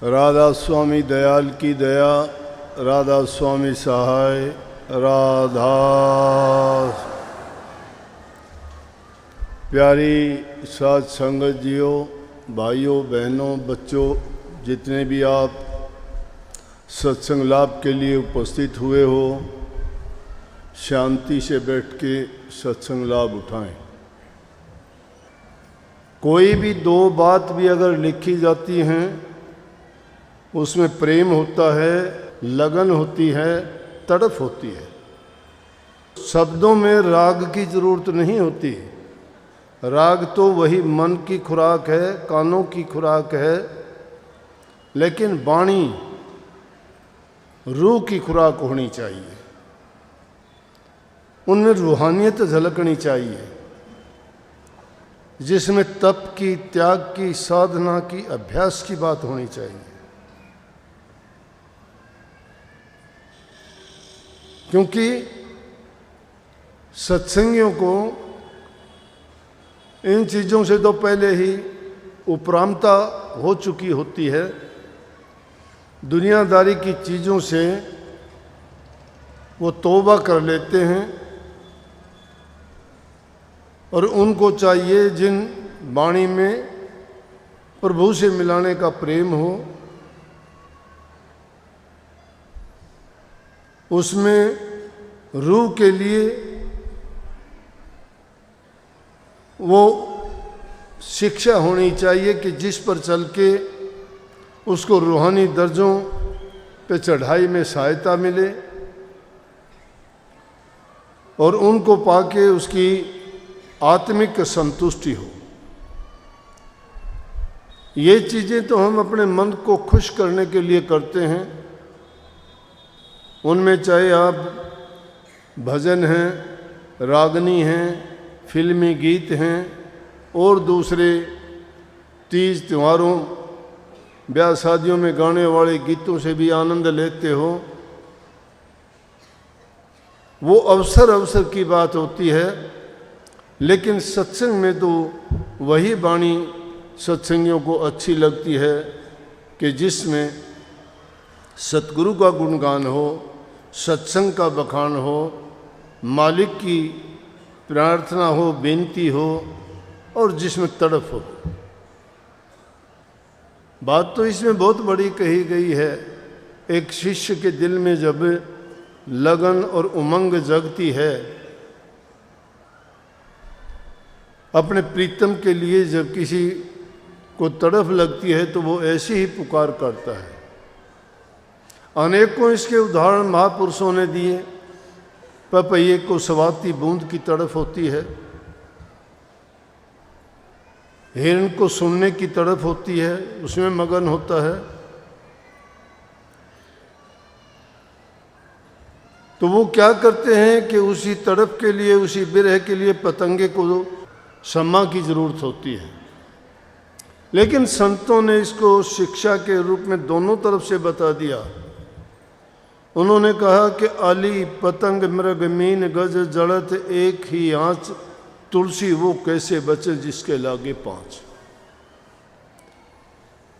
राधा स्वामी दयाल की दया, राधा स्वामी सहाय, राधा। प्यारी साध संगत जियों, भाइयों बहनों, बच्चों, जितने भी आप सत्संग लाभ के लिए उपस्थित हुए हो, शांति से बैठ के सत्संग लाभ उठाएं। कोई भी दो बात भी अगर लिखी जाती हैं, उसमें प्रेम होता है, लगन होती है, तड़फ होती है। शब्दों में राग की जरूरत नहीं होती। राग तो वही मन की खुराक है, कानों की खुराक है, लेकिन वाणी रूह की खुराक होनी चाहिए। उनमें रूहानियत झलकनी चाहिए, जिसमें तप की, त्याग की, साधना की, अभ्यास की बात होनी चाहिए। क्योंकि सत्संगियों को इन चीज़ों से तो पहले ही उपरामता हो चुकी होती है। दुनियादारी की चीज़ों से वो तौबा कर लेते हैं और उनको चाहिए जिन वाणी में प्रभु से मिलाने का प्रेम हो, उसमें रूह के लिए वो शिक्षा होनी चाहिए कि जिस पर चल के उसको रूहानी दर्जों पे चढ़ाई में सहायता मिले और उनको पाके उसकी आत्मिक संतुष्टि हो। ये चीज़ें तो हम अपने मन को खुश करने के लिए करते हैं। उनमें चाहे आप भजन हैं, रागनी हैं, फिल्मी गीत हैं और दूसरे तीज त्योहारों, ब्याह शादियों में गाने वाले गीतों से भी आनंद लेते हो। वो अवसर अवसर की बात होती है, लेकिन सत्संग में तो वही वाणी सत्संगियों को अच्छी लगती है कि जिसमें सतगुरु का गुणगान हो, सत्संग का बखान हो, मालिक की प्रार्थना हो, बेनती हो और जिसमें तड़फ हो। बात तो इसमें बहुत बड़ी कही गई है। एक शिष्य के दिल में जब लगन और उमंग जगती है, अपने प्रीतम के लिए जब किसी को तड़फ लगती है, तो वो ऐसी ही पुकार करता है। अनेकों इसके उदाहरण महापुरुषों ने दिए। पपैये को सवाती बूंद की तड़फ होती है, हिरण को सुनने की तड़फ होती है, उसमें मगन होता है। तो वो क्या करते हैं कि उसी तड़फ के लिए, उसी बिरह के लिए पतंगे को सम्मा की जरूरत होती है। लेकिन संतों ने इसको शिक्षा के रूप में दोनों तरफ से बता दिया। उन्होंने कहा कि आली पतंग मृग मीन गज जड़त एक ही आँच, तुलसी वो कैसे बचे जिसके लागे पाँच।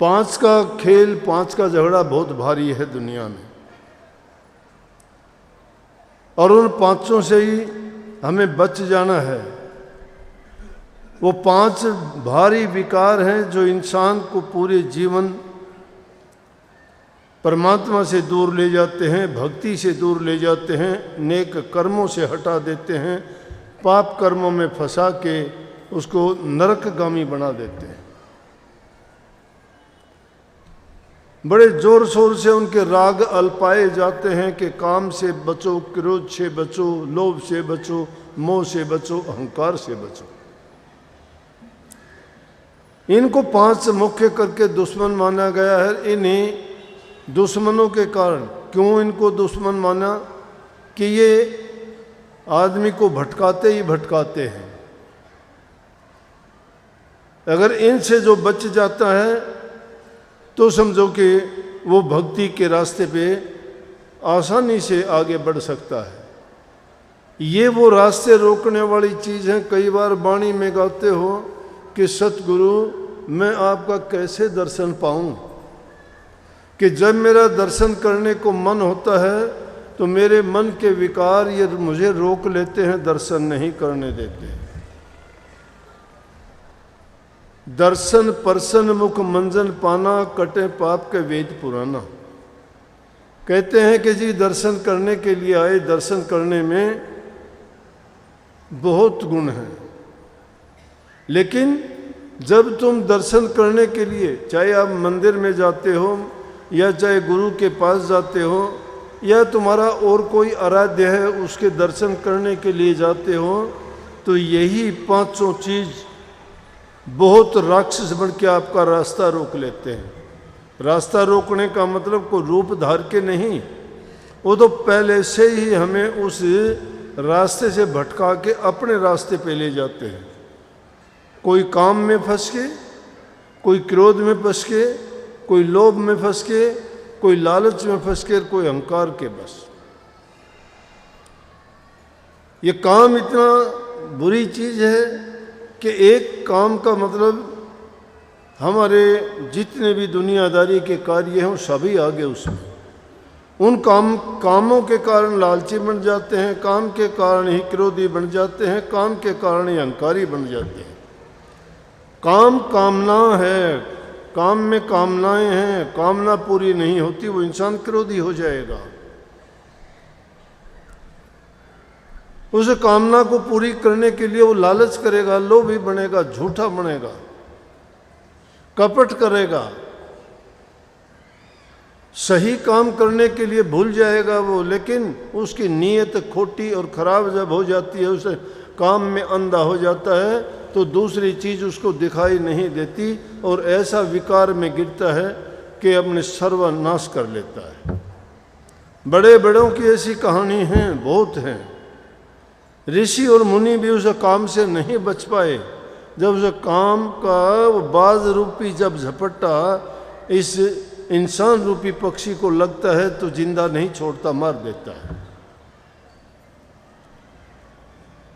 पाँच का खेल, पाँच का झगड़ा बहुत भारी है दुनिया में, और उन पाँचों से ही हमें बच जाना है। वो पांच भारी विकार हैं जो इंसान को पूरे जीवन परमात्मा से दूर ले जाते हैं, भक्ति से दूर ले जाते हैं, नेक कर्मों से हटा देते हैं, पाप कर्मों में फंसा के उसको नरकगामी बना देते हैं। बड़े जोर शोर से उनके राग अल्पाए जाते हैं कि काम से बचो, क्रोध से बचो, लोभ से बचो, मोह से बचो, अहंकार से बचो। इनको पांच मुख्य करके दुश्मन माना गया है। इन्हीं दुश्मनों के कारण, क्यों इनको दुश्मन माना? कि ये आदमी को भटकाते ही भटकाते हैं। अगर इनसे जो बच जाता है तो समझो कि वो भक्ति के रास्ते पे आसानी से आगे बढ़ सकता है। ये वो रास्ते रोकने वाली चीज़ है। कई बार वाणी में गाते हो कि सतगुरु मैं आपका कैसे दर्शन पाऊं, कि जब मेरा दर्शन करने को मन होता है तो मेरे मन के विकार ये मुझे रोक लेते हैं, दर्शन नहीं करने देते। दर्शन परसन मुख मंजन पाना, कटे पाप के वेद पुराना। कहते हैं कि जी दर्शन करने के लिए आए, दर्शन करने में बहुत गुण हैं, लेकिन जब तुम दर्शन करने के लिए, चाहे आप मंदिर में जाते हो या चाहे गुरु के पास जाते हो या तुम्हारा और कोई आराध्य है उसके दर्शन करने के लिए जाते हो, तो यही पांचों चीज बहुत राक्षस बन के आपका रास्ता रोक लेते हैं। रास्ता रोकने का मतलब कोई रूप धार के नहीं, वो तो पहले से ही हमें उस रास्ते से भटका के अपने रास्ते पे ले जाते हैं। कोई काम में फंस के, कोई क्रोध में फंस के, कोई लोभ में फंस के, कोई लालच में फंस के, कोई अहंकार के बस। ये काम इतना बुरी चीज है कि एक काम का मतलब हमारे जितने भी दुनियादारी के कार्य हैं सभी आगे उसमें। उन कामों के कारण लालची बन जाते हैं, काम के कारण ही क्रोधी बन जाते हैं, काम के कारण ही अहंकारी बन जाते हैं। काम कामना है, काम में कामनाएं हैं, कामना पूरी नहीं होती वो इंसान क्रोधी हो जाएगा। उस कामना को पूरी करने के लिए वो लालच करेगा, लोभी बनेगा, झूठा बनेगा, कपट करेगा, सही काम करने के लिए भूल जाएगा वो। लेकिन उसकी नीयत खोटी और खराब जब हो जाती है, उसे काम में अंधा हो जाता है, तो दूसरी चीज उसको दिखाई नहीं देती और ऐसा विकार में गिरता है कि अपने सर्वनाश कर लेता है। बड़े बड़ों की ऐसी कहानी हैं, बहुत हैं। ऋषि और मुनि भी उस काम से नहीं बच पाए। जब उस काम का वो बाज रूपी जब झपट्टा इस इंसान रूपी पक्षी को लगता है तो जिंदा नहीं छोड़ता, मार देता है।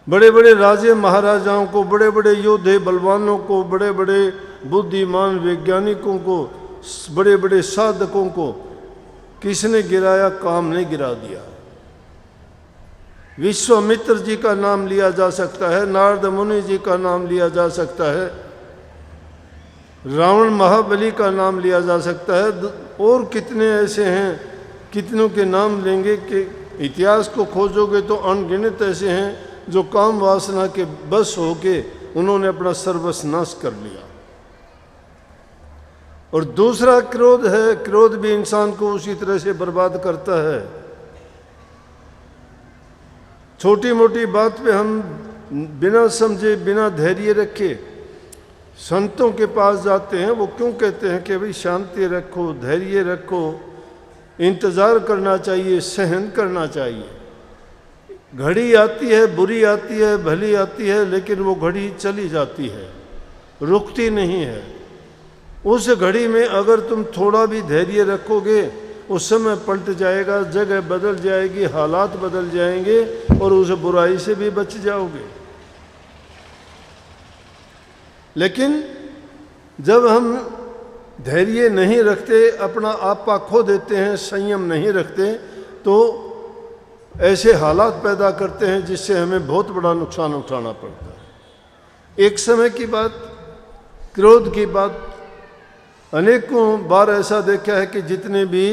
बड़े बड़े राजे महाराजाओं को, बड़े बड़े योद्धे बलवानों को, बड़े बड़े बुद्धिमान वैज्ञानिकों को, बड़े बड़े साधकों को किसने गिराया? काम ने गिरा दिया। विश्वामित्र जी का नाम लिया जा सकता है, नारद मुनि जी का नाम लिया जा सकता है, रावण महाबली का नाम लिया जा सकता है, और कितने ऐसे हैं, कितनों के नाम लेंगे कि इतिहास को खोजोगे तो अनगिनत ऐसे हैं जो काम वासना के बस होके उन्होंने अपना सर्वस्व कर लिया। और दूसरा क्रोध है, क्रोध भी इंसान को उसी तरह से बर्बाद करता है। छोटी मोटी बात पे हम बिना समझे, बिना धैर्य रखे संतों के पास जाते हैं। वो क्यों कहते हैं कि भाई शांति रखो, धैर्य रखो, इंतज़ार करना चाहिए, सहन करना चाहिए। घड़ी आती है, बुरी आती है, भली आती है, लेकिन वो घड़ी चली जाती है, रुकती नहीं है। उस घड़ी में अगर तुम थोड़ा भी धैर्य रखोगे, उस समय पलट जाएगा, जगह बदल जाएगी, हालात बदल जाएंगे और उस बुराई से भी बच जाओगे। लेकिन जब हम धैर्य नहीं रखते, अपना आपा खो देते हैं, संयम नहीं रखते, तो ऐसे हालात पैदा करते हैं जिससे हमें बहुत बड़ा नुकसान उठाना पड़ता है। एक समय की बात, क्रोध की बात, अनेकों बार ऐसा देखा है कि जितने भी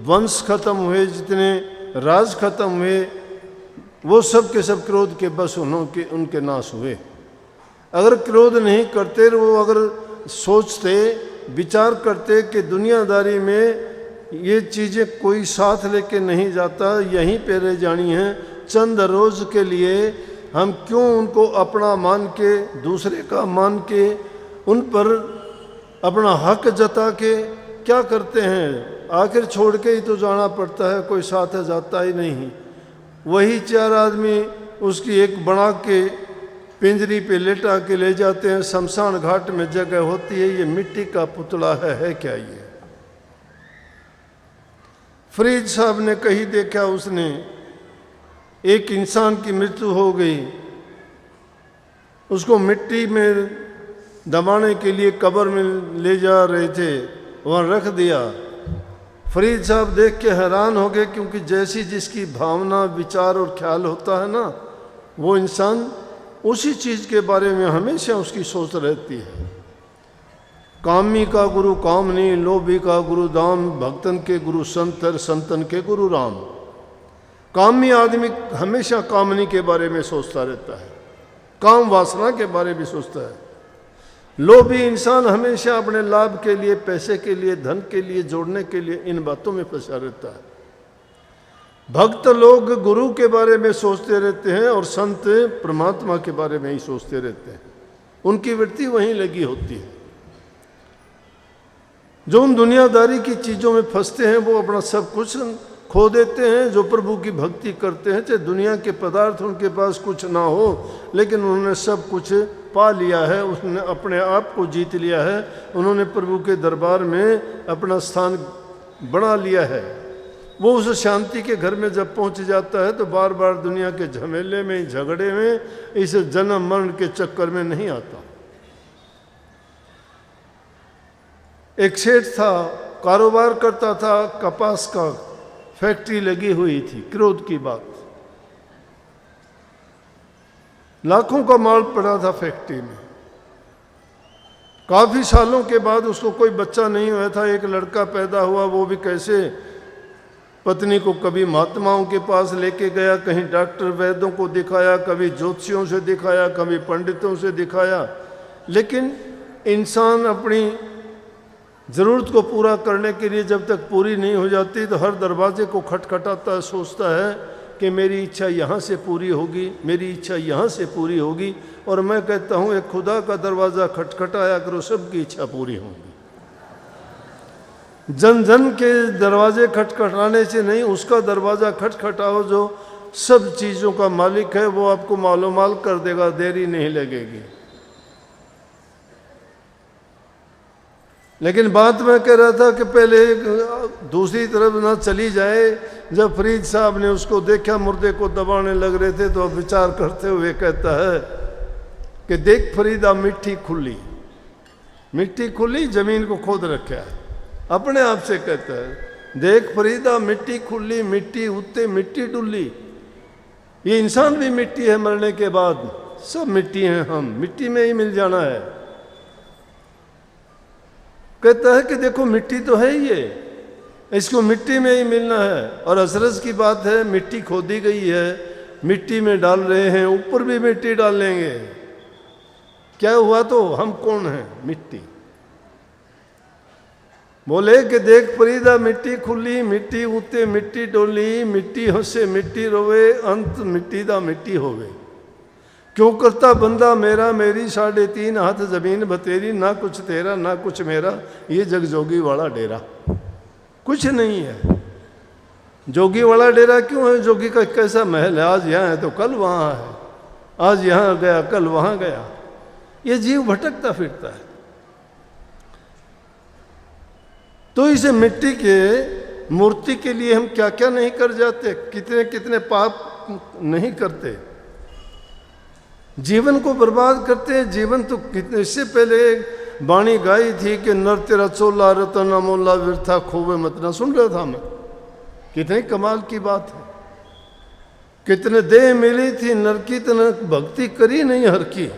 वंश खत्म हुए, जितने राज खत्म हुए, वो सब के सब क्रोध के बस उनके नाश हुए। अगर क्रोध नहीं करते, वो अगर सोचते, विचार करते कि दुनियादारी में ये चीज़ें कोई साथ लेके नहीं जाता, यहीं पे रह जानी है, चंद रोज़ के लिए हम क्यों उनको अपना मान के, दूसरे का मान के, उन पर अपना हक जता के क्या करते हैं? आखिर छोड़ के ही तो जाना पड़ता है, कोई साथ जाता ही नहीं। वही चार आदमी उसकी एक बना के पिंजरी पे लेटा के ले जाते हैं, शमशान घाट में जगह होती है, ये मिट्टी का पुतला है क्या ये? फरीद साहब ने कहीं देखा, उसने एक इंसान की मृत्यु हो गई, उसको मिट्टी में दबाने के लिए कब्र में ले जा रहे थे, वहाँ रख दिया। फरीद साहब देख के हैरान हो गए, क्योंकि जैसी जिसकी भावना, विचार और ख्याल होता है ना, वो इंसान उसी चीज़ के बारे में हमेशा उसकी सोच रहती है। कामी का गुरु कामनी, लोभी का गुरु दाम, भक्तन के गुरु संतर, संतन के गुरु राम। कामी आदमी हमेशा कामनी के बारे में सोचता रहता है, काम वासना के बारे में सोचता है। लोभी इंसान हमेशा अपने लाभ के लिए, पैसे के लिए, धन के लिए, जोड़ने के लिए इन बातों में फंसा रहता है। भक्त लोग गुरु के बारे में सोचते रहते हैं और संत परमात्मा के बारे में ही सोचते रहते हैं, उनकी वृत्ति वहीं लगी होती है। जो उन दुनियादारी की चीज़ों में फंसते हैं वो अपना सब कुछ खो देते हैं। जो प्रभु की भक्ति करते हैं, चाहे दुनिया के पदार्थ उनके पास कुछ ना हो, लेकिन उन्होंने सब कुछ पा लिया है, उसने अपने आप को जीत लिया है, उन्होंने प्रभु के दरबार में अपना स्थान बना लिया है। वो उस शांति के घर में जब पहुंच जाता है तो बार बार दुनिया के झमेले में, झगड़े में, इस जन्म मरण के चक्कर में नहीं आता। एक सेठ था, कारोबार करता था, कपास का फैक्ट्री लगी हुई थी। क्रोध की बात, लाखों का माल पड़ा था फैक्ट्री में। काफी सालों के बाद उसको कोई बच्चा नहीं हुआ था, एक लड़का पैदा हुआ। वो भी कैसे, पत्नी को कभी महात्माओं के पास लेके गया, कहीं डॉक्टर वैद्यों को दिखाया, कभी ज्योतिषियों से दिखाया, कभी पंडितों से दिखाया, लेकिन इंसान अपनी ज़रूरत को पूरा करने के लिए जब तक पूरी नहीं हो जाती तो हर दरवाजे को खटखटाता है, सोचता है कि मेरी इच्छा यहाँ से पूरी होगी, मेरी इच्छा यहाँ से पूरी होगी। और मैं कहता हूँ एक खुदा का दरवाज़ा खटखटाया करो, सबकी इच्छा पूरी होगी। जन जन के दरवाजे खटखटाने से नहीं, उसका दरवाज़ा खटखटाओ जो सब चीज़ों का मालिक है, वो आपको मालूमाल कर देगा, देरी नहीं लगेगी। लेकिन बात मैं कह रहा था कि पहले दूसरी तरफ ना चली जाए। जब फरीद साहब ने उसको देखा मुर्दे को दबाने लग रहे थे, तो अब विचार करते हुए कहता है कि देख फरीदा मिट्टी खुली, मिट्टी खुली, जमीन को खोद रखा है। अपने आप से कहता है देख फरीदा मिट्टी खुली, मिट्टी उत्ते मिट्टी डुल्ली। ये इंसान भी मिट्टी है, मरने के बाद सब मिट्टी हैं, हम मिट्टी में ही मिल जाना है। कहता है कि देखो मिट्टी तो है ये, इसको मिट्टी में ही मिलना है। और अजरज की बात है, मिट्टी खोदी गई है, मिट्टी में डाल रहे हैं, ऊपर भी मिट्टी डालेंगे। क्या हुआ तो हम कौन हैं? मिट्टी। बोले कि देख फरीदा मिट्टी खुली, मिट्टी उत्ते मिट्टी डोली, मिट्टी हंसे मिट्टी रोवे, अंत मिट्टी दा मिट्टी होवे। क्यों करता बंदा मेरा मेरी, 3.5 हाथ जमीन बतेरी, ना कुछ तेरा ना कुछ मेरा, ये जग जोगी वाला डेरा। कुछ नहीं है। जोगी वाला डेरा क्यों है? जोगी का कैसा महल है, आज यहाँ है तो कल वहाँ है, आज यहाँ गया कल वहाँ गया। ये जीव भटकता फिरता है। तो इसे मिट्टी के मूर्ति के लिए हम क्या क्या नहीं कर जाते, कितने कितने पाप नहीं करते, जीवन को बर्बाद करते हैं। जीवन तो कितने, इससे पहले बाणी गाई थी कि नर तेरा चोला रतन अमोला व्यर्था खोवे मत ना, सुन रहा था मैं। कितनी कमाल की बात है। कितने देह मिली थी नर की, तना भक्ति करी नहीं हर की।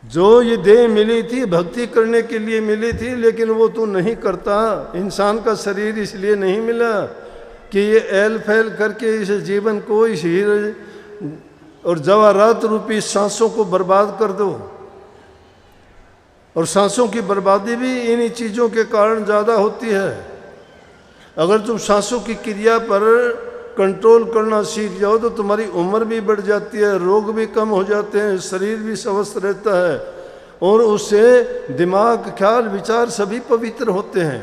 जो ये देह मिली थी भक्ति करने के लिए मिली थी, लेकिन वो तू नहीं करता। इंसान का शरीर इसलिए नहीं मिला कि ये ऐल फैल करके इस जीवन को, इस हीरे और जवाहरात रूपी सांसों को बर्बाद कर दो। और सांसों की बर्बादी भी इन्हीं चीज़ों के कारण ज़्यादा होती है। अगर तुम सांसों की क्रिया पर कंट्रोल करना सीख जाओ तो तुम्हारी उम्र भी बढ़ जाती है, रोग भी कम हो जाते हैं, शरीर भी स्वस्थ रहता है, और उससे दिमाग, ख्याल, विचार सभी पवित्र होते हैं।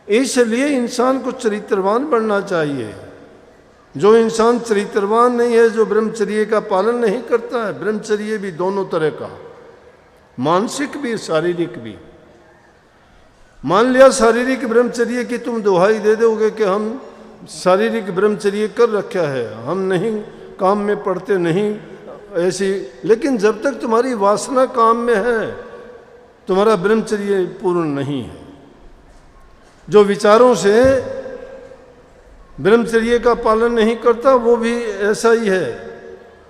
इसलिए इंसान को चरित्रवान बनना चाहिए। जो इंसान चरित्रवान नहीं है, जो ब्रह्मचर्य का पालन नहीं करता है, ब्रह्मचर्य भी दोनों तरह का, मानसिक भी शारीरिक भी। मान लिया शारीरिक ब्रह्मचर्य की तुम दुहाई दे दोगे कि हम शारीरिक ब्रह्मचर्य कर रखा है, हम नहीं काम में पड़ते नहीं ऐसी, लेकिन जब तक तुम्हारी वासना काम में है, तुम्हारा ब्रह्मचर्य पूर्ण नहीं है। जो विचारों से ब्रह्मचर्य का पालन नहीं करता वो भी ऐसा ही है।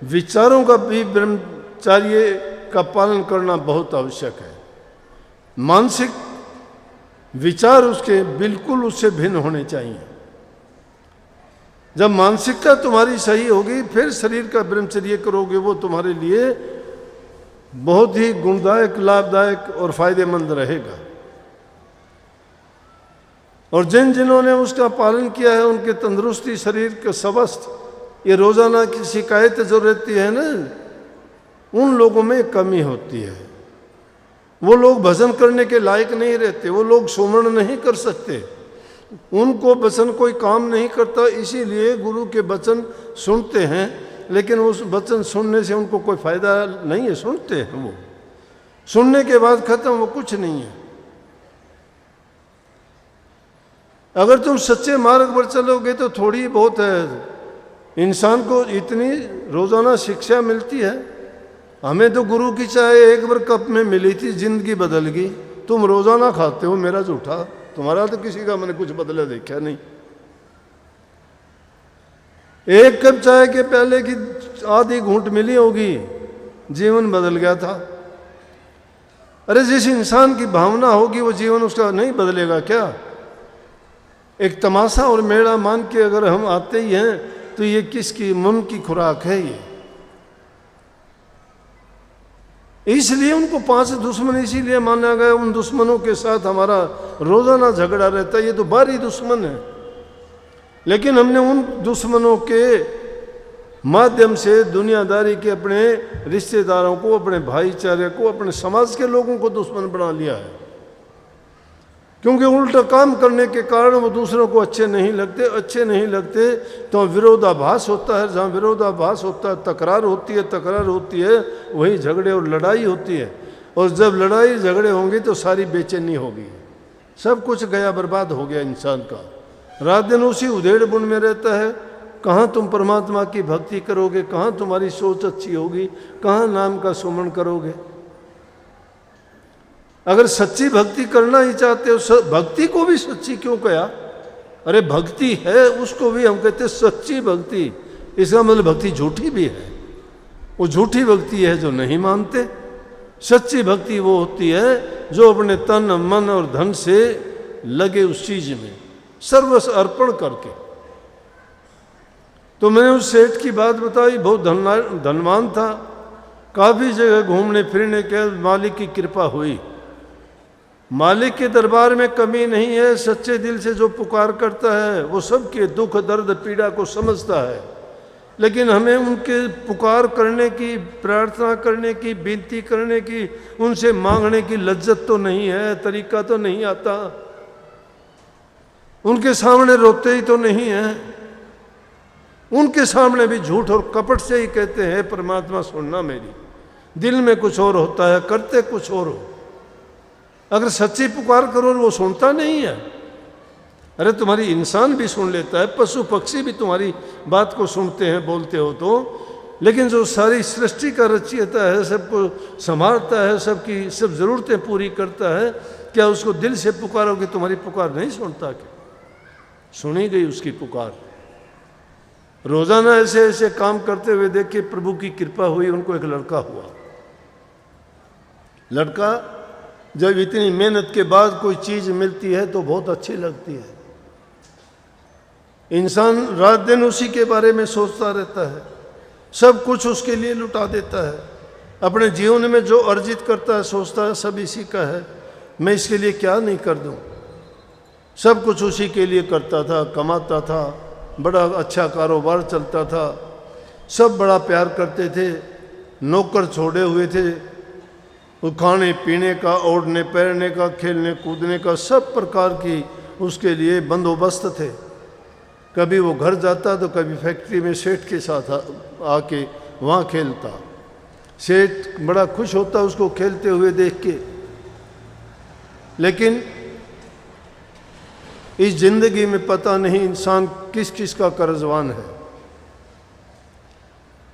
विचारों का भी ब्रह्मचर्य का पालन करना बहुत आवश्यक है। मानसिक विचार उसके बिल्कुल उससे भिन्न होने चाहिए। जब मानसिकता तुम्हारी सही होगी फिर शरीर का ब्रह्मचर्य करोगे, वो तुम्हारे लिए बहुत ही गुणदायक, लाभदायक और फायदेमंद रहेगा। और जिन्होंने उसका पालन किया है उनके तंदुरुस्ती, शरीर के स्वस्थ, ये रोजाना की शिकायत जो रहती है ना, उन लोगों में कमी होती है। वो लोग भजन करने के लायक नहीं रहते, वो लोग सुमरण नहीं कर सकते, उनको वचन कोई काम नहीं करता। इसीलिए गुरु के वचन सुनते हैं, लेकिन उस वचन सुनने से उनको कोई फायदा नहीं है। सुनते हैं, वो सुनने के बाद खत्म, वो कुछ नहीं है। अगर तुम सच्चे मार्ग पर चलोगे तो थोड़ी बहुत है, इंसान को इतनी रोजाना शिक्षा मिलती है। हमें तो गुरु की चाय एक बार कप में मिली थी, जिंदगी बदल गई। तुम रोजाना खाते हो, मेरा झूठा, तुम्हारा तो किसी का मैंने कुछ बदला देखा नहीं। एक कप चाय के पहले की आधी घूंट मिली होगी, जीवन बदल गया था। अरे जिस इंसान की भावना होगी वो जीवन उसका नहीं बदलेगा क्या? एक तमाशा और मेला मान के अगर हम आते ही हैं तो ये किसकी मन की खुराक है ये? इसलिए उनको 5 दुश्मन इसीलिए माना गया। उन दुश्मनों के साथ हमारा रोजाना झगड़ा रहता है, ये तो बाहरी दुश्मन है। लेकिन हमने उन दुश्मनों के माध्यम से दुनियादारी के अपने रिश्तेदारों को, अपने भाईचारे को, अपने समाज के लोगों को दुश्मन बना लिया है। क्योंकि उल्टा काम करने के कारण वो दूसरों को अच्छे नहीं लगते तो विरोधाभास होता है। जहाँ विरोधाभास होता है तकरार होती है, वही झगड़े और लड़ाई होती है। और जब लड़ाई झगड़े होंगे तो सारी बेचैनी होगी, सब कुछ गया, बर्बाद हो गया इंसान का। रात दिन उसी उधेड़ बुन में रहता है। कहाँ तुम परमात्मा की भक्ति करोगे, कहाँ तुम्हारी सोच अच्छी होगी, कहाँ नाम का सुमरण करोगे? अगर सच्ची भक्ति करना ही चाहते हो, भक्ति को भी सच्ची क्यों कहा? अरे भक्ति है, उसको भी हम कहते सच्ची भक्ति। इसका मतलब भक्ति झूठी भी है। वो झूठी भक्ति है जो नहीं मानते। सच्ची भक्ति वो होती है जो अपने तन, मन और धन से लगे उस चीज में, सर्वस्व अर्पण करके। तो मैंने उस सेठ की बात बताई, बहुत धनवान था, काफी जगह घूमने फिरने के, मालिक की कृपा हुई। मालिक के दरबार में कमी नहीं है। सच्चे दिल से जो पुकार करता है वो सबके दुख, दर्द, पीड़ा को समझता है। लेकिन हमें उनके पुकार करने की, प्रार्थना करने की, विनती करने की, उनसे मांगने की लज्जत तो नहीं है, तरीका तो नहीं आता। उनके सामने रोते ही तो नहीं है, उनके सामने भी झूठ और कपट से ही कहते हैं परमात्मा सुनना मेरी। दिल में कुछ और होता है, करते कुछ और हो। अगर सच्ची पुकार करो वो सुनता नहीं है। अरे तुम्हारी इंसान भी सुन लेता है, पशु पक्षी भी तुम्हारी बात को सुनते हैं, बोलते हो तो। लेकिन जो सारी सृष्टि का रचयिता है, सबको संभालता है, सबकी सब जरूरतें पूरी करता है, क्या उसको दिल से पुकारोगे तुम्हारी पुकार नहीं सुनता? क्या सुनी गई उसकी पुकार? रोजाना ऐसे ऐसे काम करते हुए देख के प्रभु की कृपा हुई, उनको एक लड़का हुआ। लड़का जब इतनी मेहनत के बाद कोई चीज मिलती है तो बहुत अच्छी लगती है। इंसान रात दिन उसी के बारे में सोचता रहता है, सब कुछ उसके लिए लुटा देता है। अपने जीवन में जो अर्जित करता है सोचता है सब इसी का है, मैं इसके लिए क्या नहीं कर दूं। सब कुछ उसी के लिए करता था, कमाता था, बड़ा अच्छा कारोबार चलता था, सब बड़ा प्यार करते थे, नौकर छोड़े हुए थे, खाने पीने का, ओढ़ने पहनने का, खेलने कूदने का, सब प्रकार की उसके लिए बंदोबस्त थे। कभी वो घर जाता तो कभी फैक्ट्री में सेठ के साथ आके वहाँ खेलता। सेठ बड़ा खुश होता उसको खेलते हुए देख के। लेकिन इस जिंदगी में पता नहीं इंसान किस किस का कर्जवान है,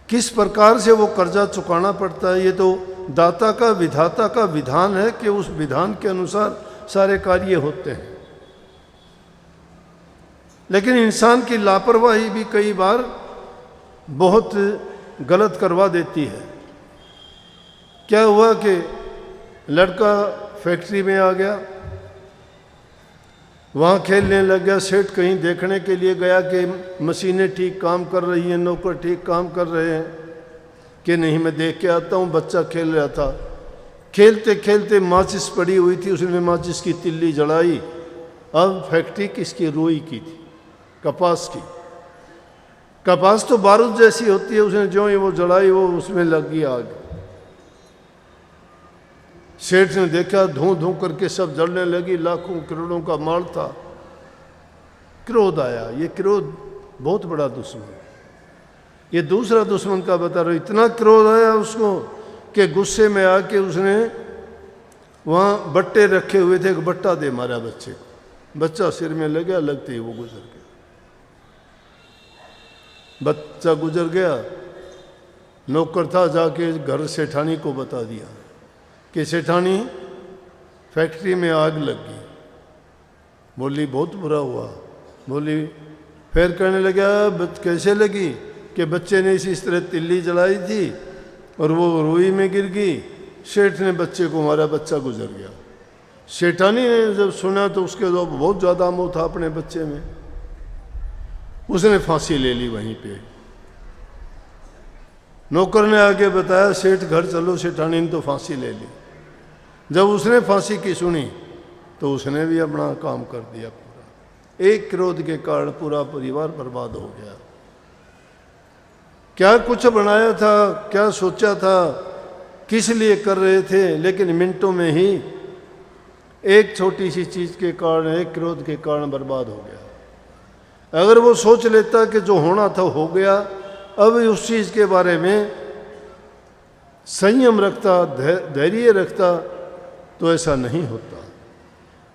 किस प्रकार से वो कर्जा चुकाना पड़ता है, ये तो दाता का, विधाता का विधान है कि उस विधान के अनुसार सारे कार्य होते हैं। लेकिन इंसान की लापरवाही भी कई बार बहुत गलत करवा देती है। क्या हुआ कि लड़का फैक्ट्री में आ गया, वहाँ खेलने लग गया। सेठ कहीं देखने के लिए गया कि मशीनें ठीक काम कर रही हैं, नौकर ठीक काम कर रहे हैं कि नहीं, मैं देख के आता हूँ। बच्चा खेल रहा था, खेलते खेलते माचिस पड़ी हुई थी, उसने माचिस की तिल्ली जलाई। अब फैक्ट्री किसकी? रुई की थी, कपास की। कपास तो बारूद जैसी होती है, उसने जो ही वो जलाई वो उसमें लग गई आग। सेठ ने देखा, धूं धूं करके सब जलने लगी, लाखों करोड़ों का माल था। क्रोध आया। ये क्रोध बहुत बड़ा दुश्मन, ये दूसरा दुश्मन का बता रहा हूं। इतना क्रोध आया उसको कि गुस्से में आके उसने वहाँ बट्टे रखे हुए थे, एक बट्टा दे मारा बच्चे को। बच्चा सिर में लग गया, लगते ही वो गुजर गया। बच्चा गुजर गया। नौकर था, जाके घर सेठानी को बता दिया कि सेठानी फैक्ट्री में आग लग गई। बोली बहुत बुरा हुआ। बोली फिर कहने लगा कैसे लगी? कि बच्चे ने इस तरह तिल्ली जलाई थी और वो रुई में गिर गई। सेठ ने बच्चे को मारा, बच्चा गुजर गया। सेठानी ने जब सुना तो उसके तो बहुत ज़्यादा मोह था अपने बच्चे में, उसने फांसी ले ली वहीं पे। नौकर ने आगे बताया सेठ घर चलो, सेठानी ने तो फांसी ले ली। जब उसने फांसी की सुनी तो उसने भी अपना काम कर दिया पूरा। एक क्रोध के कारण पूरा परिवार बर्बाद हो गया। क्या कुछ बनाया था, क्या सोचा था, किस लिए कर रहे थे, लेकिन मिनटों में ही एक छोटी सी चीज़ के कारण, एक क्रोध के कारण बर्बाद हो गया। अगर वो सोच लेता कि जो होना था हो गया, अब उस चीज़ के बारे में संयम रखता, धैर्य रखता, तो ऐसा नहीं होता।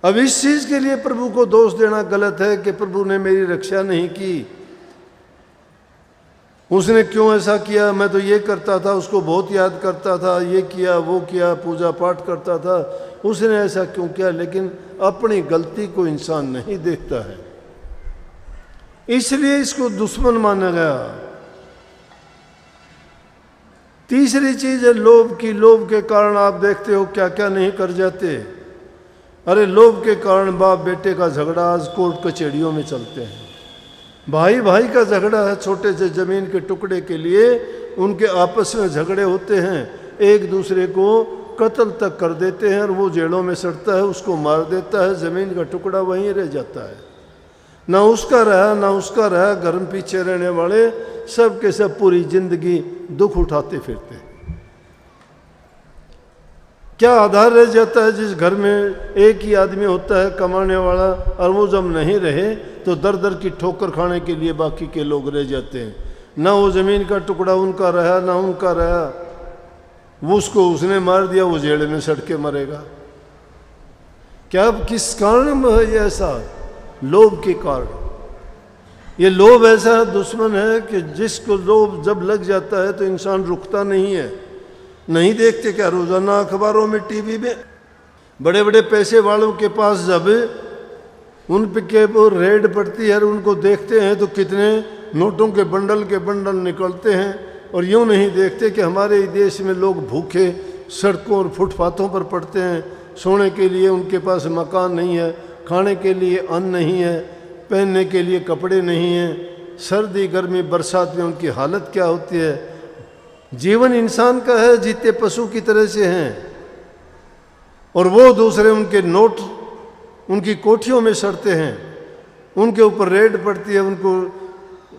अब इस चीज़ के लिए प्रभु को दोष देना गलत है कि प्रभु ने मेरी रक्षा नहीं की, उसने क्यों ऐसा किया, मैं तो ये करता था, उसको बहुत याद करता था, ये किया वो किया, पूजा पाठ करता था, उसने ऐसा क्यों किया। लेकिन अपनी गलती को इंसान नहीं देखता है, इसलिए इसको दुश्मन माना गया। तीसरी चीज है लोभ की। लोभ के कारण आप देखते हो क्या क्या नहीं कर जाते। अरे लोभ के कारण बाप बेटे का झगड़ा आज कोर्ट कचहरियों में चलते हैं। भाई भाई का झगड़ा है, छोटे से जमीन के टुकड़े के लिए उनके आपस में झगड़े होते हैं, एक दूसरे को कत्ल तक कर देते हैं और वो जेलों में सड़ता है, उसको मार देता है, जमीन का टुकड़ा वहीं रह जाता है। ना उसका रहा ना उसका रहा, घर में पीछे रहने वाले सब के सब पूरी जिंदगी दुख उठाते फिरते। क्या आधार रह जाता है जिस घर में एक ही आदमी होता है कमाने वाला, और वो जब नहीं रहे तो दर दर की ठोकर खाने के लिए बाकी के लोग रह जाते हैं। ना वो जमीन का टुकड़ा उनका रहा ना उनका रहा, वो उसको उसने मार दिया, वो जेल में सड़ के मरेगा। क्या किस कारण है ये ऐसा? लोभ के कारण। ये लोभ ऐसा दुश्मन है कि जिसको लोभ जब लग जाता है तो इंसान रुकता नहीं है। नहीं देखते क्या रोजाना अखबारों में, टीवी में बड़े बड़े पैसे वालों के पास जब उन पे के रेड पड़ती है और उनको देखते हैं तो कितने नोटों के बंडल निकलते हैं, और यूँ नहीं देखते कि हमारे देश में लोग भूखे सड़कों और फुटपाथों पर पड़ते हैं। सोने के लिए उनके पास मकान नहीं है, खाने के लिए अन्न नहीं है, पहनने के लिए कपड़े नहीं हैं। सर्दी गर्मी बरसात में उनकी हालत क्या होती है। जीवन इंसान का है, जीते पशु की तरह से हैं, और वो दूसरे उनके नोट उनकी कोठियों में सड़ते हैं, उनके ऊपर रेड पड़ती है, उनको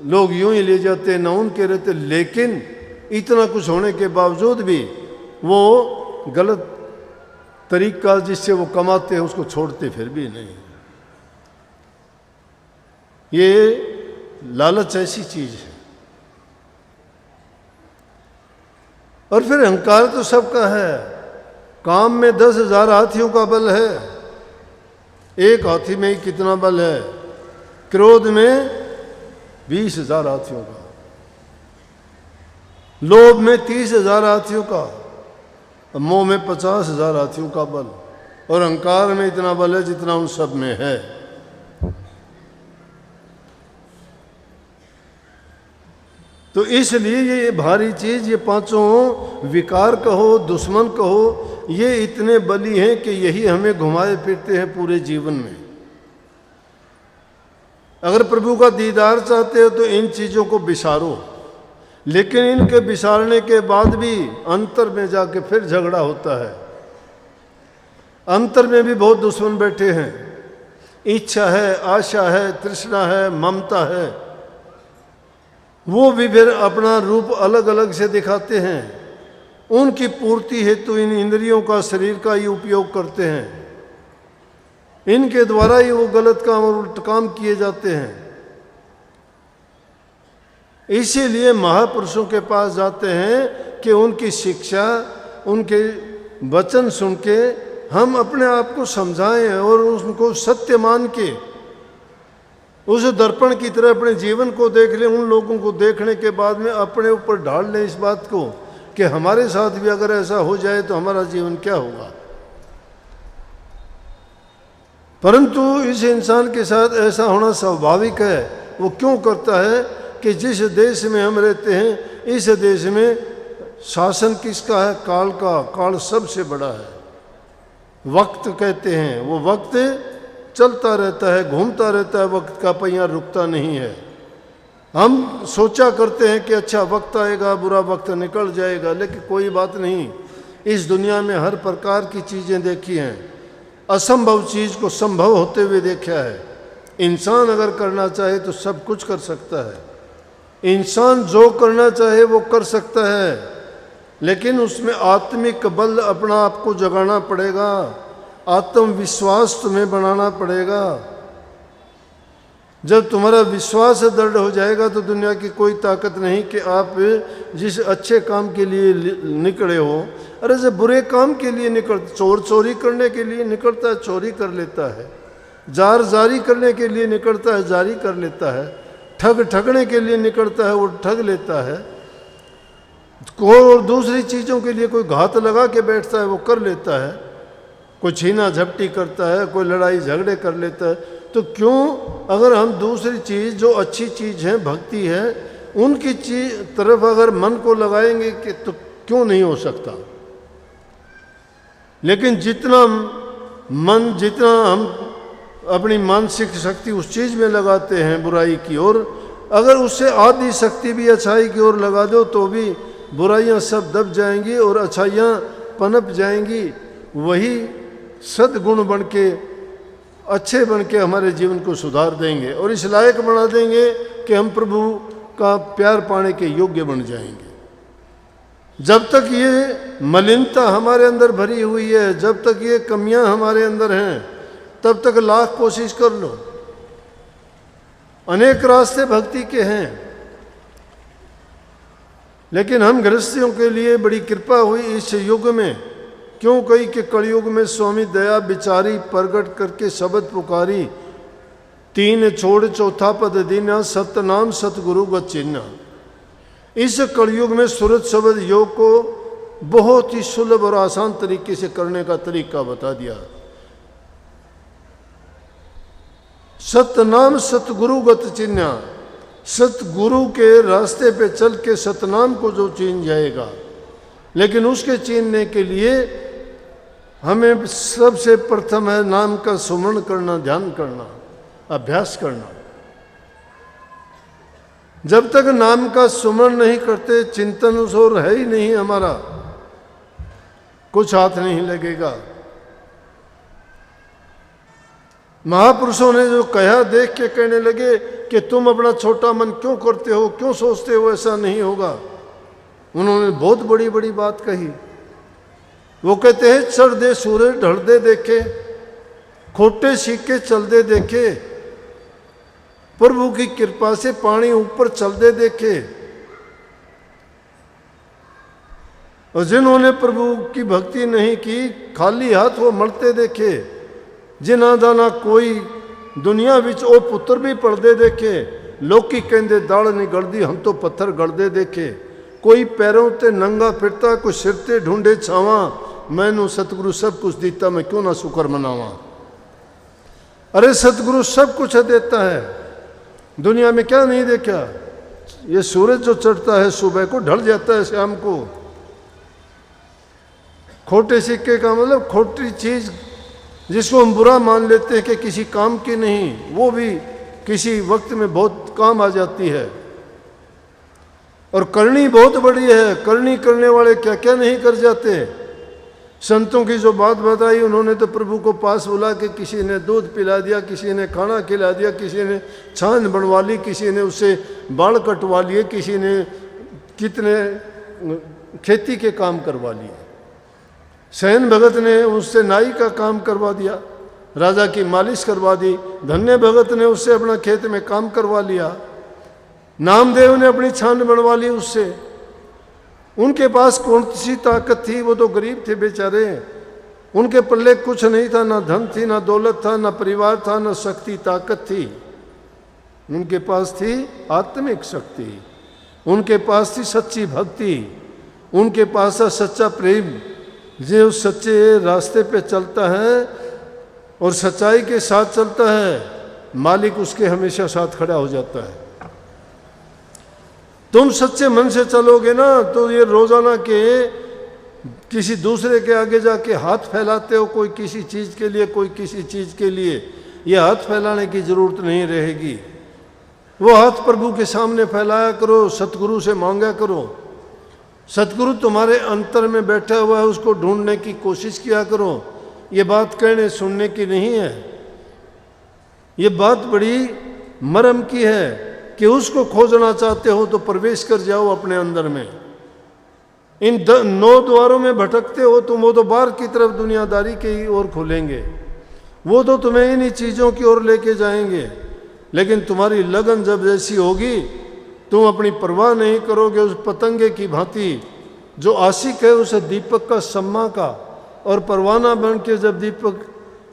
लोग यूं ही ले जाते हैं, ना उनके रहते। लेकिन इतना कुछ होने के बावजूद भी वो गलत तरीका जिससे वो कमाते हैं उसको छोड़ते फिर भी नहीं। ये लालच ऐसी चीज है। और फिर अहंकार तो सबका है। काम में 10,000 हाथियों का बल है, एक हाथी में ही कितना बल है। क्रोध में 20,000 हाथियों का, लोभ में 30,000 हाथियों का, मोह में 50,000 हाथियों का बल, और अहंकार में इतना बल है जितना उन सब में है। तो इसलिए ये भारी चीज, ये पांचों विकार कहो, दुश्मन कहो, ये इतने बली हैं कि यही हमें घुमाए फिरते हैं पूरे जीवन में। अगर प्रभु का दीदार चाहते हो तो इन चीजों को बिसारो, लेकिन इनके बिसारने के बाद भी अंतर में जाके फिर झगड़ा होता है। अंतर में भी बहुत दुश्मन बैठे हैं। इच्छा है, आशा है, तृष्णा है, ममता है, वो भी फिर अपना रूप अलग अलग से दिखाते हैं। उनकी पूर्ति हेतु इन इंद्रियों का, शरीर का ही उपयोग करते हैं। इनके द्वारा ही वो गलत काम और उल्ट काम किए जाते हैं। इसीलिए महापुरुषों के पास जाते हैं कि उनकी शिक्षा, उनके वचन सुन के हम अपने आप को समझाएं और उनको सत्य मान के उस दर्पण की तरह अपने जीवन को देख लें। उन लोगों को देखने के बाद में अपने ऊपर ढाल लें इस बात को कि हमारे साथ भी अगर ऐसा हो जाए तो हमारा जीवन क्या होगा। परंतु इस इंसान के साथ ऐसा होना स्वाभाविक है। वो क्यों करता है कि जिस देश में हम रहते हैं, इस देश में शासन किसका है? काल का। काल सबसे बड़ा है। वक्त कहते हैं, वो वक्त चलता रहता है, घूमता रहता है, वक्त का पहिया रुकता नहीं है। हम सोचा करते हैं कि अच्छा वक्त आएगा, बुरा वक्त निकल जाएगा, लेकिन कोई बात नहीं। इस दुनिया में हर प्रकार की चीज़ें देखी हैं, असंभव चीज़ को संभव होते हुए देखा है। इंसान अगर करना चाहे तो सब कुछ कर सकता है। इंसान जो करना चाहे वो कर सकता है, लेकिन उसमें आत्मिक बल अपना आप को जगाना पड़ेगा, आत्मविश्वास तुम्हें बनाना पड़ेगा। जब तुम्हारा विश्वास दृढ़ हो जाएगा तो दुनिया की कोई ताकत नहीं कि आप जिस अच्छे काम के लिए निकले हो, अरे जब बुरे काम के लिए चोर चोरी करने के लिए निकलता है, चोरी कर लेता है। जार जारी करने के लिए निकलता है, जारी कर लेता है। ठग ठगने के लिए निकलता है, वो ठग लेता है। कोई और दूसरी चीज़ों के लिए कोई घात लगा के बैठता है, वो कर लेता है। कोई छीना झपटी करता है, कोई लड़ाई झगड़े कर लेता है। तो क्यों, अगर हम दूसरी चीज़ जो अच्छी चीज़ है, भक्ति है, उनकी चीज तरफ अगर मन को लगाएंगे कि तो क्यों नहीं हो सकता। लेकिन जितना हम अपनी मानसिक शक्ति उस चीज़ में लगाते हैं बुराई की ओर, अगर उससे आधी शक्ति भी अच्छाई की ओर लगा दो तो भी बुराइयां सब दब जाएंगी और अच्छाइयां पनप जाएंगी। वही सद्गुण बन के, अच्छे बन के हमारे जीवन को सुधार देंगे और इस लायक बना देंगे कि हम प्रभु का प्यार पाने के योग्य बन जाएंगे। जब तक ये मलिनता हमारे अंदर भरी हुई है, जब तक ये कमियां हमारे अंदर हैं, तब तक लाख कोशिश कर लो। अनेक रास्ते भक्ति के हैं, लेकिन हम गृहस्थियों के लिए बड़ी कृपा हुई इस युग में। क्यों कही कि कलयुग में स्वामी दया बिचारी प्रगट करके शब्द पुकारी, तीन छोड़ चौथा पद दीना, सतनाम सतगुरु ग चिन्ह। इस कलयुग में सूरत शब्द योग को बहुत ही सुलभ और आसान तरीके से करने का तरीका बता दिया। सतनाम सतगुरु गत चिन्ह, सतगुरु के रास्ते पे चल के सतनाम को जो चीन जाएगा, लेकिन उसके चीनने के लिए हमें सबसे प्रथम है नाम का सुमरण करना, ध्यान करना, अभ्यास करना। जब तक नाम का सुमरण नहीं करते, चिंतन उस ओर है ही नहीं हमारा, कुछ हाथ नहीं लगेगा। महापुरुषों ने जो कहा देख के कहने लगे कि तुम अपना छोटा मन क्यों करते हो, क्यों सोचते हो ऐसा नहीं होगा। उन्होंने बहुत बड़ी बड़ी बात कही। वो कहते हैं चढ़ दे सूरज ढल दे देखे, खोटे सिक्के चल दे देखे, प्रभु की कृपा से पानी ऊपर चल दे देखे। और जिन्होंने प्रभु की भक्ति नहीं की, खाली हाथ वो मरते देखे। जिन्हां दा ना कोई दुनिया विच ओ पुत्र भी पढ़दे देखे। लोकी कहंदे दाल नहीं गलदी, हम तो पत्थर गलदे देखे। कोई पैरों ते नंगा फिरता, कोई सिर ते ढूंढे छावा, मैनू सतगुरु सब कुछ देता, मैं क्यों ना शुक्र मनावा। अरे सतगुरु सब कुछ देता है, दुनिया में क्या नहीं देखा। ये सूरज जो चढ़ता है सुबह को, ढल जाता है शाम को। खोटे सिक्के का मतलब खोटी चीज जिसको हम बुरा मान लेते हैं कि किसी काम की नहीं, वो भी किसी वक्त में बहुत काम आ जाती है। और करनी बहुत बड़ी है, करनी करने वाले क्या क्या नहीं कर जाते। संतों की जो बात बताई, उन्होंने तो प्रभु को पास बुला के किसी ने दूध पिला दिया, किसी ने खाना खिला दिया, किसी ने छान बनवा ली, किसी ने उससे बाल कटवा लिए, किसी ने कितने खेती के काम करवा लिए। सैन भगत ने उससे नाई का काम करवा दिया, राजा की मालिश करवा दी। धन्य भगत ने उससे अपना खेत में काम करवा लिया। नामदेव ने अपनी छान बनवा ली उससे। उनके पास कौन सी ताकत थी, वो तो गरीब थे बेचारे, उनके पल्ले कुछ नहीं था, ना धन थी, ना दौलत था, ना परिवार था, ना शक्ति ताकत थी। उनके पास थी आत्मिक शक्ति, उनके पास थी सच्ची भक्ति, उनके पास था सच्चा प्रेम। जो सच्चे रास्ते पे चलता है और सच्चाई के साथ चलता है, मालिक उसके हमेशा साथ खड़ा हो जाता है। तुम सच्चे मन से चलोगे ना, तो ये रोजाना के किसी दूसरे के आगे जाके हाथ फैलाते हो, कोई किसी चीज़ के लिए, कोई किसी चीज़ के लिए, ये हाथ फैलाने की ज़रूरत नहीं रहेगी। वो हाथ प्रभु के सामने फैलाया करो, सतगुरु से मांगा करो। सतगुरु तुम्हारे अंतर में बैठा हुआ है, उसको ढूंढने की कोशिश किया करो। ये बात कहने सुनने की नहीं है, ये बात बड़ी मर्म की है कि उसको खोजना चाहते हो तो प्रवेश कर जाओ अपने अंदर में। इन 9 द्वारों में भटकते हो तुम, वो तो बाहर की तरफ दुनियादारी के ही ओर खुलेंगे, वो तो तुम्हें इन्हीं चीज़ों की ओर लेके जाएंगे। लेकिन तुम्हारी लगन जब जैसी होगी, तुम अपनी परवाह नहीं करोगे। उस पतंगे की भांति जो आशिक है उसे दीपक का सम्मा का और परवाना बन के जब दीपक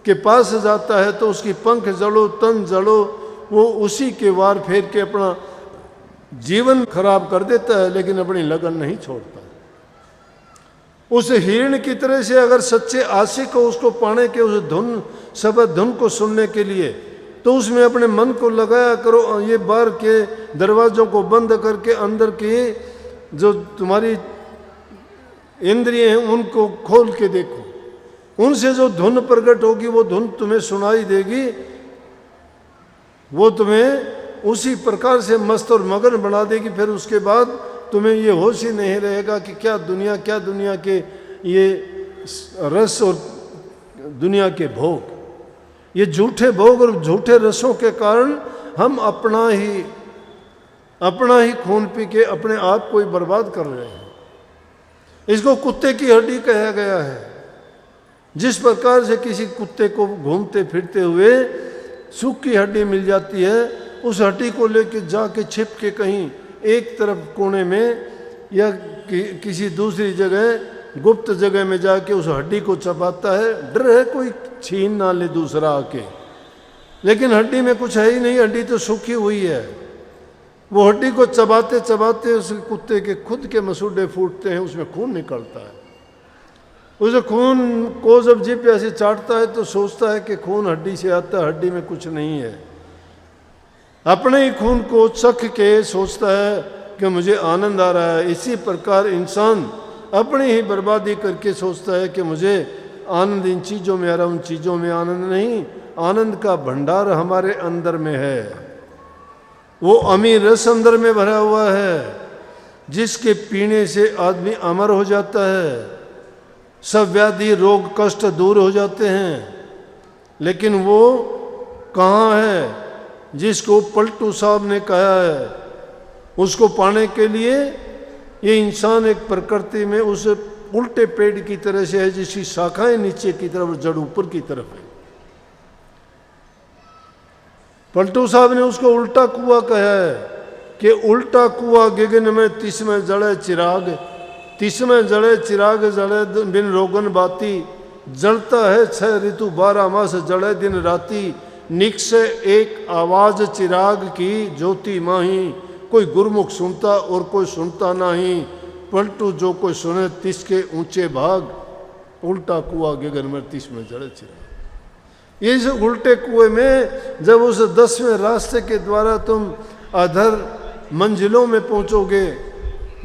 के पास जाता है तो उसकी पंख जड़ो तन जड़ो, वो उसी के वार फेर के अपना जीवन खराब कर देता है, लेकिन अपनी लगन नहीं छोड़ता। उस हिरण की तरह से अगर सच्चे आशिक को उसको पाने के, उस धुन शब्द धुन को सुनने के लिए, तो उसमें अपने मन को लगाया करो। ये बाहर के दरवाज़ों को बंद करके अंदर के जो तुम्हारी इंद्रिय हैं उनको खोल के देखो। उनसे जो धुन प्रकट होगी वो धुन तुम्हें सुनाई देगी, वो तुम्हें उसी प्रकार से मस्त और मगन बना देगी। फिर उसके बाद तुम्हें ये होश ही नहीं रहेगा कि क्या दुनिया के ये रस और दुनिया के भोग, ये झूठे भोग और झूठे रसों के कारण हम अपना ही खून पी के अपने आप को ही बर्बाद कर रहे हैं। इसको कुत्ते की हड्डी कहा गया है। जिस प्रकार से किसी कुत्ते को घूमते फिरते हुए सूखी हड्डी मिल जाती है, उस हड्डी को लेके जाके छिप के कहीं एक तरफ कोने में या किसी दूसरी जगह गुप्त जगह में जाके उस हड्डी को चबाता है। डर है कोई छीन ना ले दूसरा आके, लेकिन हड्डी में कुछ है ही नहीं, हड्डी तो सूखी हुई है। वो हड्डी को चबाते चबाते उस कुत्ते के खुद के मसूड़े फूटते हैं, उसमें खून निकलता है। उस खून को जब जीभ ऐसे चाटता है तो सोचता है कि खून हड्डी से आता है, हड्डी में कुछ नहीं है। अपने ही खून को चख के सोचता है कि मुझे आनंद आ रहा है। इसी प्रकार इंसान अपनी ही बर्बादी करके सोचता है कि मुझे आनंद इन चीज़ों में आ रहा, उन चीज़ों में आनंद नहीं। आनंद का भंडार हमारे अंदर में है, वो अमीर रस अंदर में भरा हुआ है, जिसके पीने से आदमी अमर हो जाता है, सब व्याधि रोग कष्ट दूर हो जाते हैं। लेकिन वो कहाँ है जिसको पलटू साहब ने कहा है? उसको पाने के लिए ये इंसान एक प्रकृति में उस उल्टे पेड़ की तरह से है, जिसकी शाखाएं नीचे की तरफ, जड़ ऊपर की तरफ है। पलटू साहब ने उसको उल्टा कुआं कहा है कि उल्टा कुआं गगन में तिसमें जड़े चिराग, तिसमें जड़े चिराग जड़े बिन रोगन बाती, जलता है 6 ऋतु 12 मास जड़े दिन राती, निकसे एक आवाज चिराग की ज्योति माही, कोई गुरमुख सुनता और कोई सुनता नहीं। पलटू जो कोई सुने तिसके ऊंचे भाग, उल्टा कुआ गगन में तिस में जड़े चिरा। ये जो उल्टे कुएं में जब उस 10वें रास्ते के द्वारा तुम अधर मंजिलों में पहुंचोगे,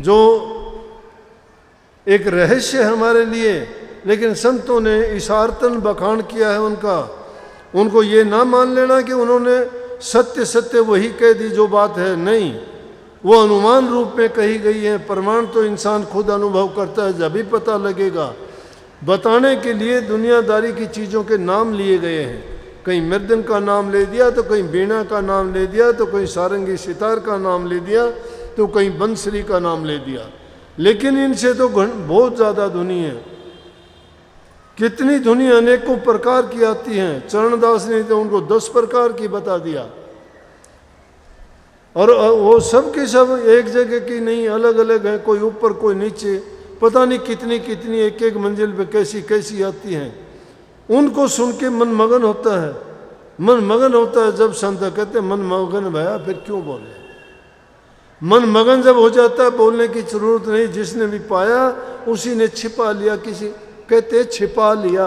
जो एक रहस्य है हमारे लिए, लेकिन संतों ने इशारतन बखान किया है उनका। उनको ये ना मान लेना कि उन्होंने सत्य सत्य वही कह दी जो बात है, नहीं, वो अनुमान रूप में कही गई है। प्रमाण तो इंसान खुद अनुभव करता है, जब भी पता लगेगा। बताने के लिए दुनियादारी की चीज़ों के नाम लिए गए हैं। कहीं मृदंग का नाम ले दिया, तो कहीं बीणा का नाम ले दिया, तो कहीं सारंगी सितार का नाम ले दिया, तो कहीं बंसरी का नाम ले दिया। लेकिन इनसे तो बहुत ज़्यादा धुनी है। कितनी धुनी अनेकों प्रकार की आती हैं। चरणदास ने तो उनको 10 प्रकार की बता दिया, और वो सब के सब एक जगह की नहीं, अलग अलग हैं। कोई ऊपर कोई नीचे, पता नहीं कितनी कितनी एक एक मंजिल पे कैसी कैसी आती हैं। उनको सुन के मन मगन होता है, मन मगन होता है। जब संत कहते हैं मन मगन भया, फिर क्यों बोले। मन मगन जब हो जाता है, बोलने की जरूरत नहीं। जिसने भी पाया उसी ने छिपा लिया। किसी कहते छिपा लिया,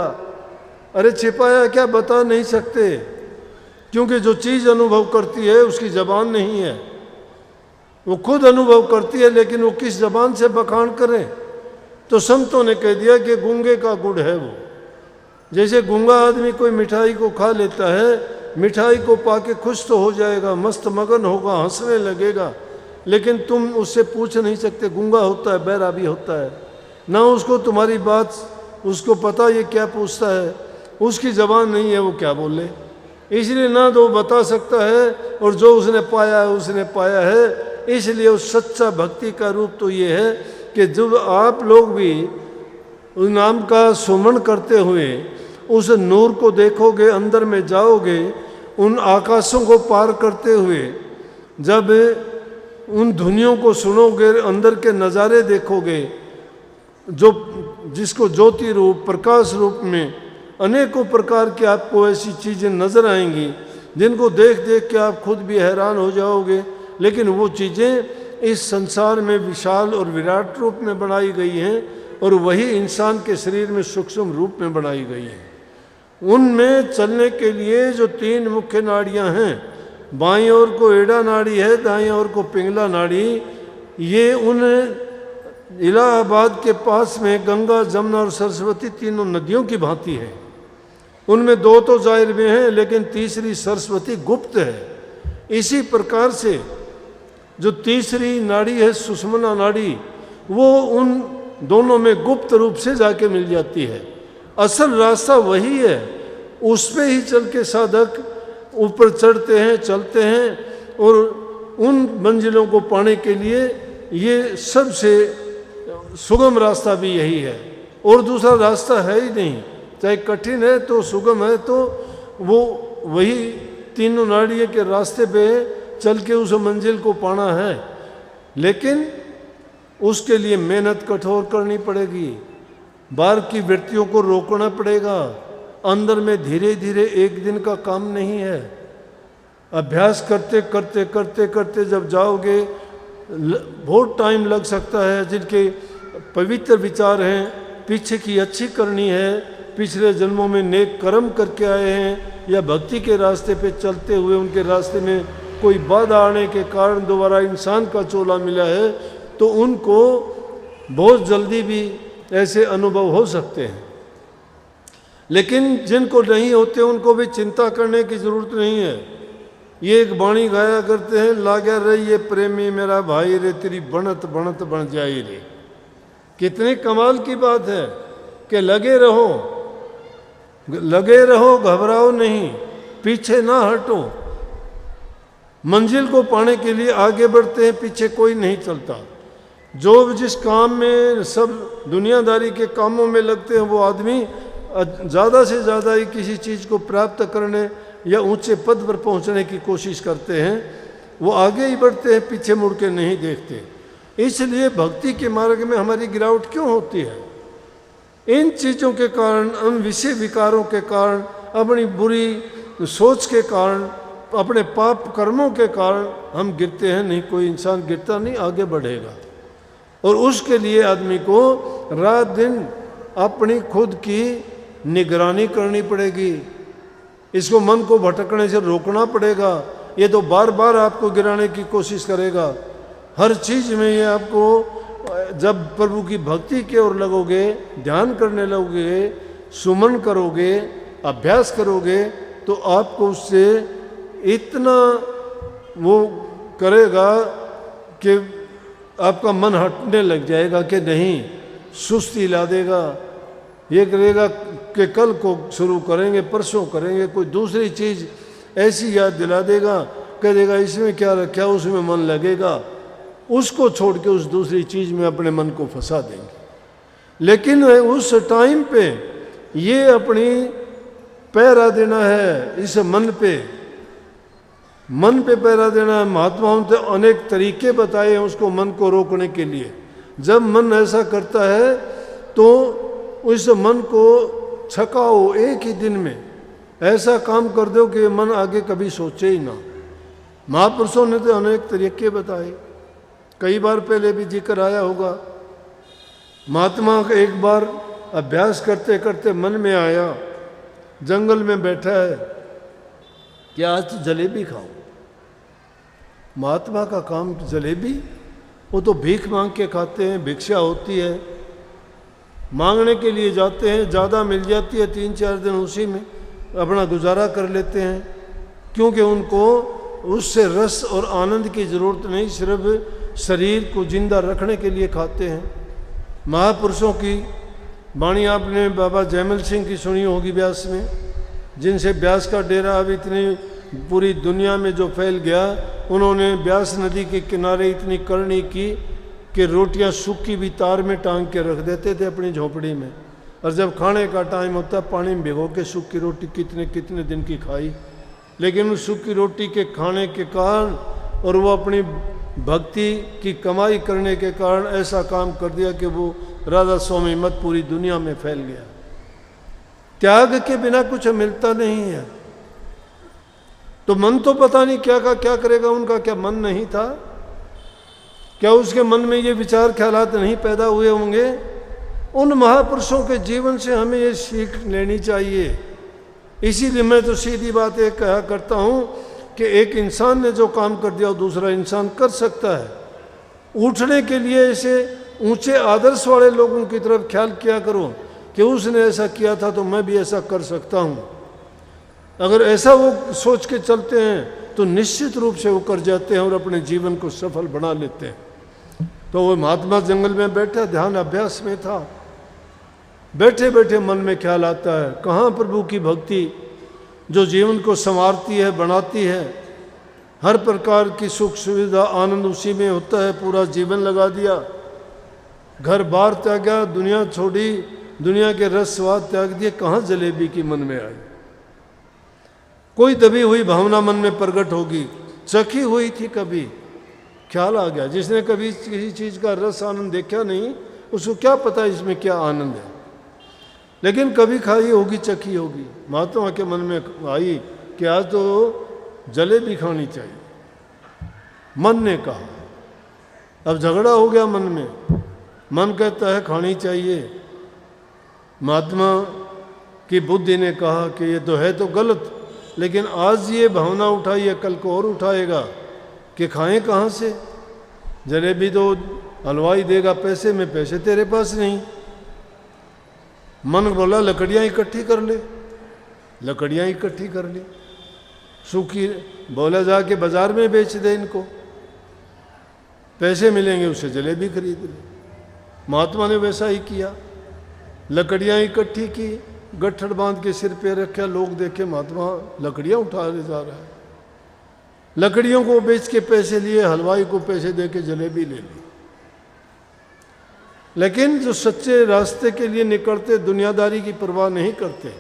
अरे छिपाया क्या, बता नहीं सकते, क्योंकि जो चीज़ अनुभव करती है उसकी जबान नहीं है। वो खुद अनुभव करती है, लेकिन वो किस जबान से बखान करे। तो संतों ने कह दिया कि गूंगे का गुड़ है वो। जैसे गूंगा आदमी कोई मिठाई को खा लेता है, मिठाई को पाके खुश तो हो जाएगा, मस्त मगन होगा, हंसने लगेगा, लेकिन तुम उससे पूछ नहीं सकते। गूंगा होता है, बहरा भी होता है ना, उसको तुम्हारी बात उसको पता ये क्या पूछता है, उसकी जबान नहीं है, वो क्या बोले। इसलिए ना तो बता सकता है, और जो उसने पाया है उसने पाया है। इसलिए उस सच्चा भक्ति का रूप तो ये है कि जब आप लोग भी उस नाम का सुमन करते हुए उस नूर को देखोगे, अंदर में जाओगे, उन आकाशों को पार करते हुए जब उन धुनियों को सुनोगे, अंदर के नज़ारे देखोगे, जो जिसको ज्योति रूप प्रकाश रूप में अनेकों प्रकार की आपको ऐसी चीज़ें नज़र आएंगी जिनको देख देख के आप खुद भी हैरान हो जाओगे। लेकिन वो चीज़ें इस संसार में विशाल और विराट रूप में बनाई गई हैं, और वही इंसान के शरीर में सूक्ष्म रूप में बनाई गई हैं। उनमें चलने के लिए जो 3 मुख्य नाड़ियाँ हैं, बाईं ओर को एड़ा नाड़ी है, दाईं ओर को पिंगला नाड़ी, ये उन इलाहाबाद के पास में गंगा, जमुना और सरस्वती तीनों नदियों की भांति है। उनमें 2 तो जाहिर में हैं, लेकिन तीसरी सरस्वती गुप्त है। इसी प्रकार से जो तीसरी नाड़ी है सुषुम्ना नाड़ी, वो उन दोनों में गुप्त रूप से जाके मिल जाती है। असल रास्ता वही है, उस पे ही चल के साधक ऊपर चढ़ते हैं, चलते हैं, और उन मंजिलों को पाने के लिए ये सबसे सुगम रास्ता भी यही है। और दूसरा रास्ता है ही नहीं। चाहे कठिन है तो सुगम है, तो वो वही तीनों नाड़ियों के रास्ते पे चल के उस मंजिल को पाना है। लेकिन उसके लिए मेहनत कठोर करनी पड़ेगी, बाहर की वृत्तियों को रोकना पड़ेगा। अंदर में धीरे धीरे एक दिन का काम नहीं है। अभ्यास करते करते करते करते जब जाओगे, बहुत टाइम लग सकता है। जिनके पवित्र विचार हैं, पीछे की अच्छी करनी है, पिछले जन्मों में नेक कर्म करके आए हैं, या भक्ति के रास्ते पे चलते हुए उनके रास्ते में कोई बाधा आने के कारण दोबारा इंसान का चोला मिला है, तो उनको बहुत जल्दी भी ऐसे अनुभव हो सकते हैं। लेकिन जिनको नहीं होते उनको भी चिंता करने की ज़रूरत नहीं है। ये एक वाणी गाया करते हैं, लाग्या रही ये प्रेमी मेरा भाई रे, तेरी बनत बनत बन जाई रे। कितने कमाल की बात है कि लगे रहो, लगे रहो, घबराओ नहीं, पीछे ना हटो। मंजिल को पाने के लिए आगे बढ़ते हैं, पीछे कोई नहीं चलता। जो जिस काम में सब दुनियादारी के कामों में लगते हैं, वो आदमी ज़्यादा से ज़्यादा ही किसी चीज़ को प्राप्त करने या ऊंचे पद पर पहुंचने की कोशिश करते हैं। वो आगे ही बढ़ते हैं, पीछे मुड़ के नहीं देखते। इसलिए भक्ति के मार्ग में हमारी गिरावट क्यों होती है? इन चीज़ों के कारण, उन विषय विकारों के कारण, अपनी बुरी सोच के कारण, अपने पाप कर्मों के कारण हम गिरते हैं। नहीं, कोई इंसान गिरता नहीं, आगे बढ़ेगा। और उसके लिए आदमी को रात दिन अपनी खुद की निगरानी करनी पड़ेगी। इसको मन को भटकने से रोकना पड़ेगा। ये तो बार बार आपको गिराने की कोशिश करेगा। हर चीज़ में ये आपको, जब प्रभु की भक्ति की ओर लगोगे, ध्यान करने लगोगे, सुमन करोगे, अभ्यास करोगे, तो आपको उससे इतना वो करेगा कि आपका मन हटने लग जाएगा कि नहीं, सुस्ती ला देगा। ये करेगा कि कल को शुरू करेंगे, परसों करेंगे, कोई दूसरी चीज़ ऐसी याद दिला देगा, कह देगा इसमें क्या रखा, उसमें मन लगेगा, उसको छोड़ के उस दूसरी चीज़ में अपने मन को फंसा देंगे। लेकिन उस टाइम पे ये अपनी पहरा देना है, इस मन पे पहरा देना है। महात्माओं ने अनेक तरीके बताए हैं उसको, मन को रोकने के लिए। जब मन ऐसा करता है तो उस मन को छकाओ, एक ही दिन में ऐसा काम कर दो कि मन आगे कभी सोचे ही ना। महापुरुषों ने तो अनेक तरीके बताए, कई बार पहले भी जिक्र आया होगा। महात्मा का एक बार अभ्यास करते करते मन में आया, जंगल में बैठा है कि आज तो जलेबी खाओ। महात्मा का काम जलेबी, वो तो भीख मांग के खाते हैं, भिक्षा होती है, मांगने के लिए जाते हैं, ज़्यादा मिल जाती है, 3-4 दिन उसी में अपना गुजारा कर लेते हैं, क्योंकि उनको उससे रस और आनंद की ज़रूरत नहीं, सिर्फ शरीर को जिंदा रखने के लिए खाते हैं। महापुरुषों की वाणी आपने बाबा जयमल सिंह की सुनी होगी ब्यास में, जिनसे ब्यास का डेरा अब इतनी पूरी दुनिया में जो फैल गया। उन्होंने ब्यास नदी के किनारे इतनी करनी की कि रोटियां सूखी भी तार में टांग के रख देते थे अपनी झोपड़ी में, और जब खाने का टाइम होता पानी में भिगो के सूखी रोटी कितने कितने दिन की खाई। लेकिन उस सूखी रोटी के खाने के कारण और वो अपनी भक्ति की कमाई करने के कारण ऐसा काम कर दिया कि वो राधा स्वामी मत पूरी दुनिया में फैल गया। त्याग के बिना कुछ मिलता नहीं है। तो मन तो पता नहीं क्या का क्या करेगा, उनका क्या मन नहीं था, क्या उसके मन में ये विचार ख्यालात नहीं पैदा हुए होंगे। उन महापुरुषों के जीवन से हमें ये सीख लेनी चाहिए। इसीलिए मैं तो सीधी बात एक कहा करता हूँ कि एक इंसान ने जो काम कर दिया वो दूसरा इंसान कर सकता है। उठने के लिए ऐसे ऊंचे आदर्श वाले लोगों की तरफ ख्याल किया करो कि उसने ऐसा किया था तो मैं भी ऐसा कर सकता हूँ। अगर ऐसा वो सोच के चलते हैं तो निश्चित रूप से वो कर जाते हैं और अपने जीवन को सफल बना लेते हैं। तो वो महात्मा जंगल में बैठा, ध्यान अभ्यास में था, बैठे बैठे मन में ख्याल आता है कहाँ प्रभु की भक्ति जो जीवन को संवारती है, बनाती है, हर प्रकार की सुख सुविधा आनंद उसी में होता है। पूरा जीवन लगा दिया, घर बार त्यागा, दुनिया छोड़ी, दुनिया के रस स्वाद त्याग दिए, कहाँ जलेबी की मन में आई। कोई दबी हुई भावना मन में प्रकट होगी, चखी हुई थी, कभी ख्याल आ गया। जिसने कभी किसी चीज़ का रस आनंद देखा नहीं उसको क्या पता इसमें क्या आनंद है, लेकिन कभी खाई होगी, चखी होगी। महात्मा के मन में आई कि आज तो जलेबी खानी चाहिए। मन ने कहा, अब झगड़ा हो गया मन में, मन कहता है खानी चाहिए, महात्मा की बुद्धि ने कहा कि ये तो है तो गलत, लेकिन आज ये भावना उठाई है कल को और उठाएगा कि खाएं कहाँ से, जलेबी तो हलवाई देगा पैसे में, पैसे तेरे पास नहीं। मन बोला लकड़ियाँ इकट्ठी कर ले, लकड़ियाँ इकट्ठी कर ली, सूखी बोला जाके बाजार में बेच दे इनको, पैसे मिलेंगे, उससे जलेबी खरीद ले। महात्मा ने वैसा ही किया, लकड़ियाँ इकट्ठी की, गट्ठड़ बांध के सिर पे रखा, लोग देखे महात्मा लकड़ियाँ उठा ले जा रहा है। लकड़ियों को बेच के पैसे लिए, हलवाई को पैसे दे के जलेबी ले ली। लेकिन जो सच्चे रास्ते के लिए निकलते, दुनियादारी की परवाह नहीं करते,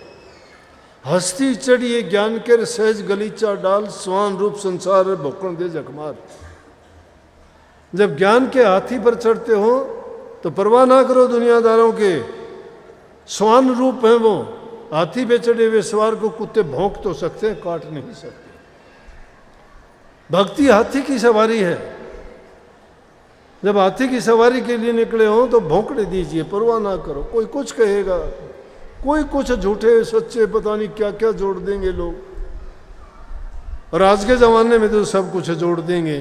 हस्ती चढ़िए ज्ञान के सहज गलीचा डाल, स्वान रूप संसार भोकण दे जखमार। जब ज्ञान के हाथी पर चढ़ते हो तो परवाह ना करो दुनियादारों के, स्वान रूप हैं वो, हाथी पे चढ़े हुए सवार को कुत्ते भौंक तो सकते हैं, काट नहीं सकते। भक्ति हाथी की सवारी है, जब हाथी की सवारी के लिए निकले हों तो भौंकड़े दीजिए, परवाह ना करो, कोई कुछ कहेगा, कोई कुछ झूठे सच्चे पता नहीं क्या क्या जोड़ देंगे लोग। और आज के ज़माने में तो सब कुछ जोड़ देंगे,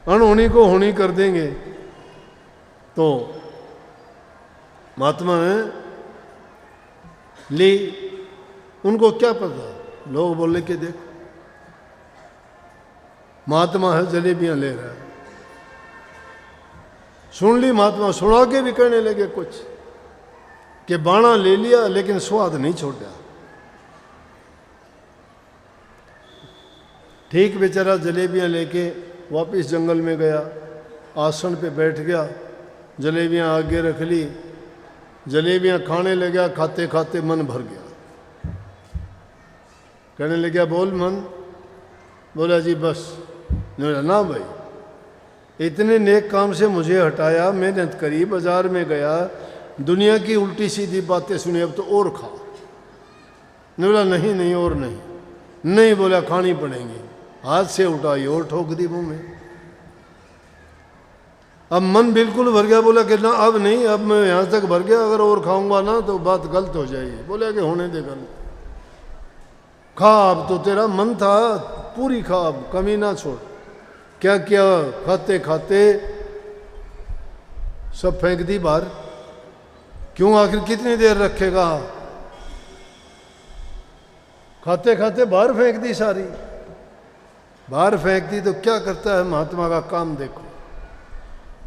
अनहोनी को होनी कर देंगे। तो महात्मा है ली, उनको क्या पता, लोग बोले कि देख महात्मा है जलेबियां ले रहा है। सुन ली महात्मा, सुना के भी कहने लगे कुछ कि बाणा ले लिया लेकिन स्वाद नहीं छोड़ा। ठीक बेचारा जलेबियां लेके वापस जंगल में गया, आसन पे बैठ गया, जलेबियां आगे रख ली, जलेबियां खाने लगा, खाते खाते मन भर गया। कहने लगा बोल मन, बोला जी बस। ना भाई, इतने नेक काम से मुझे हटाया, मेहनत करी, बाजार में गया, दुनिया की उल्टी सीधी बातें सुनी, अब तो और खा। बोला नहीं नहीं और नहीं, नहीं बोला खानी पड़ेंगी, हाथ से उठाई और ठोक दी मुंह में। अब मन बिल्कुल भर गया, बोला कि ना अब नहीं, अब मैं यहाँ तक भर गया, अगर और खाऊंगा ना तो बात गलत हो जाएगी। बोला कि होने दे गलत, खा, अब तो तेरा मन था, पूरी खा, अब कमी ना छोड़। क्या किया, खाते खाते सब फेंक दी बाहर। क्यों, आखिर कितनी देर रखेगा, खाते खाते बाहर फेंक दी सारी। बाहर फेंक दी तो क्या करता है महात्मा का काम देखो,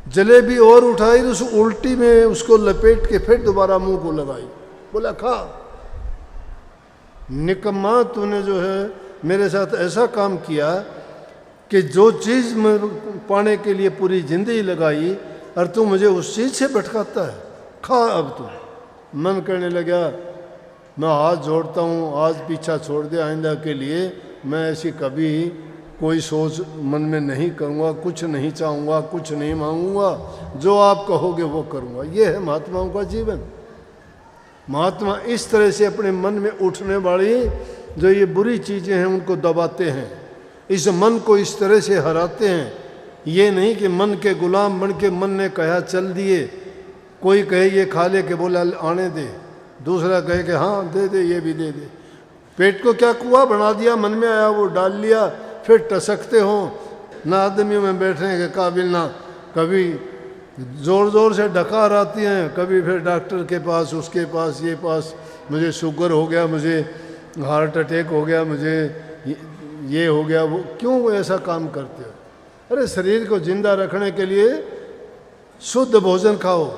जलेबी और उठाई, उस उल्टी में उसको लपेट के फिर दोबारा मुंह को लगाई, बोला खा। निकम्मा, तूने जो है मेरे साथ ऐसा काम किया कि जो चीज़ मैं पाने के लिए पूरी जिंदगी लगाई और तू मुझे उस चीज़ से भटकाता है, खा अब तू। मन करने लगा मैं हाथ जोड़ता हूँ, आज पीछा छोड़ दे, आइंदा के लिए मैं ऐसी कभी कोई सोच मन में नहीं करूँगा, कुछ नहीं चाहूँगा, कुछ नहीं मांगूंगा, जो आप कहोगे वो करूँगा। ये है महात्माओं का जीवन। महात्मा इस तरह से अपने मन में उठने वाली जो ये बुरी चीज़ें हैं उनको दबाते हैं, इस मन को इस तरह से हराते हैं। ये नहीं कि मन के गुलाम बन के मन ने कहा चल दिए, कोई कहे ये खा ले के बोला आने दे, दूसरा कहे कि हाँ दे दे, ये भी दे दे। पेट को क्या कुआं बना दिया, मन में आया वो डाल लिया, फिर टसकते हो, ना आदमियों में बैठने के काबिल, ना कभी ज़ोर ज़ोर से डकार आती हैं, कभी फिर डॉक्टर के पास, उसके पास, ये पास, मुझे शुगर हो गया, मुझे हार्ट अटैक हो गया, मुझे ये हो गया, वो क्यों ऐसा काम करते हो? अरे शरीर को जिंदा रखने के लिए शुद्ध भोजन खाओ।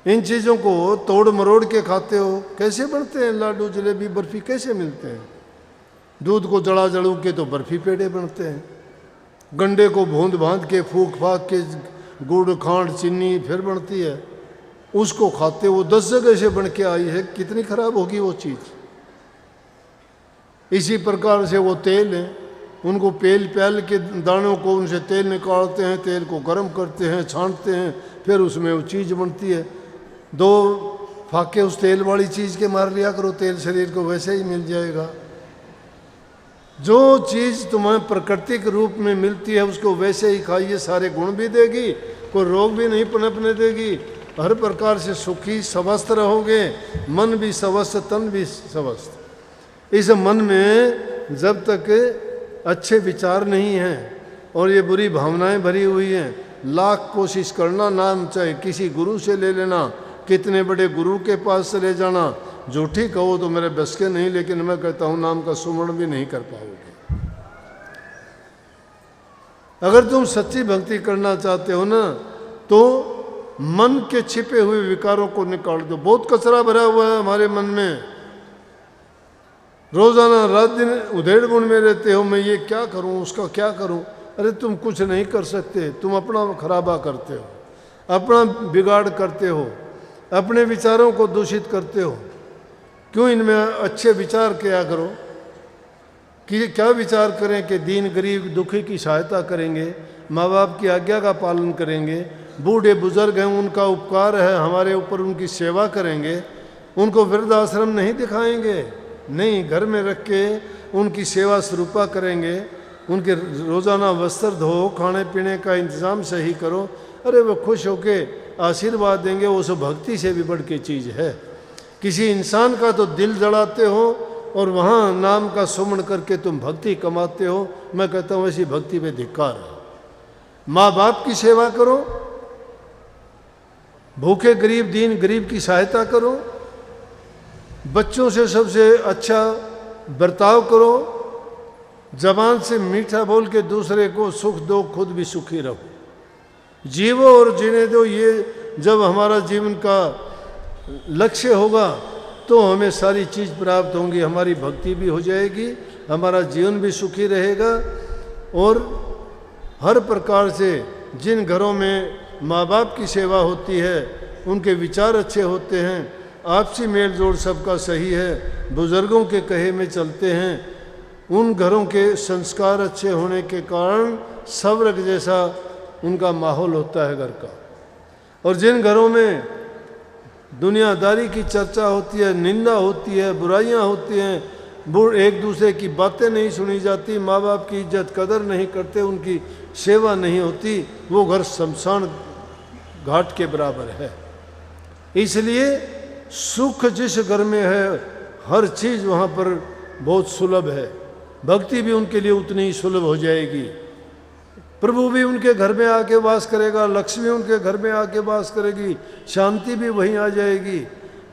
इन चीज़ों को तोड़ मरोड़ के खाते हो, कैसे बनते हैं लाडू जलेबी बर्फ़ी, कैसे मिलते हैं? दूध को जड़ा जड़ू के तो बर्फ़ी पेड़े बनते हैं, गंडे को भूंद भांद के फूक फाक के गुड़ खांड चीनी फिर बनती है, उसको खाते हो। 10 जगह से बन के आई है, कितनी खराब होगी वो चीज़। इसी प्रकार से वो तेल है, उनको पेल प्याल के दानों को उनसे तेल निकालते हैं, तेल को गर्म करते हैं, छांटते हैं, फिर उसमें वो चीज़ बनती है। 2 फाके उस तेल वाली चीज़ के मार लिया करो, तेल शरीर को वैसे ही मिल जाएगा। जो चीज़ तुम्हें प्राकृतिक रूप में मिलती है उसको वैसे ही खाइए, सारे गुण भी देगी, कोई रोग भी नहीं पनपने देगी, हर प्रकार से सुखी स्वस्थ रहोगे, मन भी स्वस्थ, तन भी स्वस्थ। इस मन में जब तक अच्छे विचार नहीं हैं और ये बुरी भावनाएं भरी हुई हैं, लाख कोशिश करना, नाम चाहे किसी गुरु से ले लेना, कितने बड़े गुरु के पास चले जाना, झूठी कहो तो मेरे बस के नहीं, लेकिन मैं कहता हूँ नाम का सुमरण भी नहीं कर पाओगे। अगर तुम सच्ची भक्ति करना चाहते हो ना, तो मन के छिपे हुए विकारों को निकाल दो। बहुत कचरा भरा हुआ है हमारे मन में, रोजाना रात दिन उधेड़ बुन में रहते हो, मैं ये क्या करूं, उसका क्या करूं। अरे तुम कुछ नहीं कर सकते, तुम अपना खराबा करते हो, अपना बिगाड़ करते हो, अपने विचारों को दूषित करते हो। क्यों इनमें अच्छे विचार किया करो कि क्या विचार करें कि दीन गरीब दुखी की सहायता करेंगे, माँ बाप की आज्ञा का पालन करेंगे, बूढ़े बुजुर्ग हैं उनका उपकार है हमारे ऊपर, उनकी सेवा करेंगे, उनको वृद्धाश्रम नहीं दिखाएंगे, नहीं घर में रख के उनकी सेवा स्वरूपा करेंगे, उनके रोज़ाना वस्त्र धो, खाने पीने का इंतज़ाम सही करो। अरे वो खुश होके आशीर्वाद देंगे, वो सब भक्ति से भी बढ़ के चीज़ है। किसी इंसान का तो दिल जड़ाते हो और वहाँ नाम का सुमन करके तुम भक्ति कमाते हो। मैं कहता हूँ ऐसी भक्ति पे धिक्कार है। माँ बाप की सेवा करो, भूखे गरीब दीन गरीब की सहायता करो, बच्चों से सबसे अच्छा बर्ताव करो, जबान से मीठा बोल के दूसरे को सुख दो, खुद भी सुखी रहो, जीवो और जीने दो। ये जब हमारा जीवन का लक्ष्य होगा तो हमें सारी चीज़ प्राप्त होंगी, हमारी भक्ति भी हो जाएगी, हमारा जीवन भी सुखी रहेगा। और हर प्रकार से जिन घरों में माँ बाप की सेवा होती है उनके विचार अच्छे होते हैं, आपसी मेल जोड़ सबका सही है, बुज़ुर्गों के कहे में चलते हैं, उन घरों के संस्कार अच्छे होने के कारण स्वर्ग जैसा उनका माहौल होता है घर का। और जिन घरों में दुनियादारी की चर्चा होती है, निंदा होती है, बुराइयां होती हैं, एक दूसरे की बातें नहीं सुनी जाती, माँ बाप की इज्जत कदर नहीं करते, उनकी सेवा नहीं होती, वो घर शमशान घाट के बराबर है। इसलिए सुख जिस घर में है हर चीज़ वहाँ पर बहुत सुलभ है, भक्ति भी उनके लिए उतनी ही सुलभ हो जाएगी, प्रभु भी उनके घर में आके वास करेगा, लक्ष्मी उनके घर में आके वास करेगी, शांति भी वहीं आ जाएगी।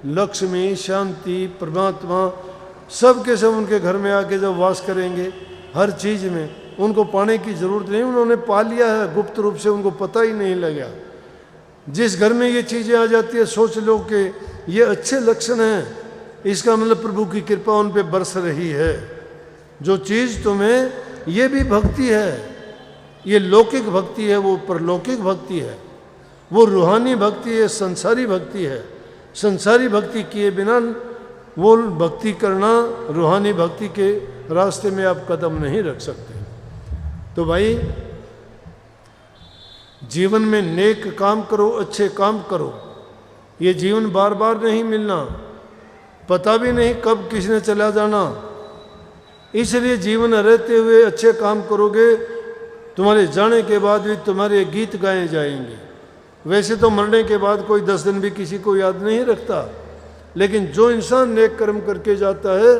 लक्ष्मी, शांति, परमात्मा सब के सब उनके घर में आके जब वास करेंगे, हर चीज़ में उनको पाने की ज़रूरत नहीं, उन्होंने पा लिया है गुप्त रूप से, उनको पता ही नहीं लगा। जिस घर में ये चीज़ें आ जाती है सोच लो कि ये अच्छे लक्षण हैं, इसका मतलब प्रभु की कृपा उन पे बरस रही है। जो चीज़ तुम्हें, ये भी भक्ति है, ये लौकिक भक्ति है, वो परलौकिक भक्ति है, वो रूहानी भक्ति है, संसारी भक्ति है। संसारी भक्ति किए बिना वो भक्ति करना, रूहानी भक्ति के रास्ते में आप कदम नहीं रख सकते। तो भाई जीवन में नेक काम करो, अच्छे काम करो। ये जीवन बार बार नहीं मिलना, पता भी नहीं कब किसने चला जाना, इसलिए जीवन रहते हुए अच्छे काम करोगे, तुम्हारे जाने के बाद भी तुम्हारे गीत गाए जाएंगे। वैसे तो मरने के बाद कोई 10 दिन भी किसी को याद नहीं रखता, लेकिन जो इंसान नेक कर्म करके जाता है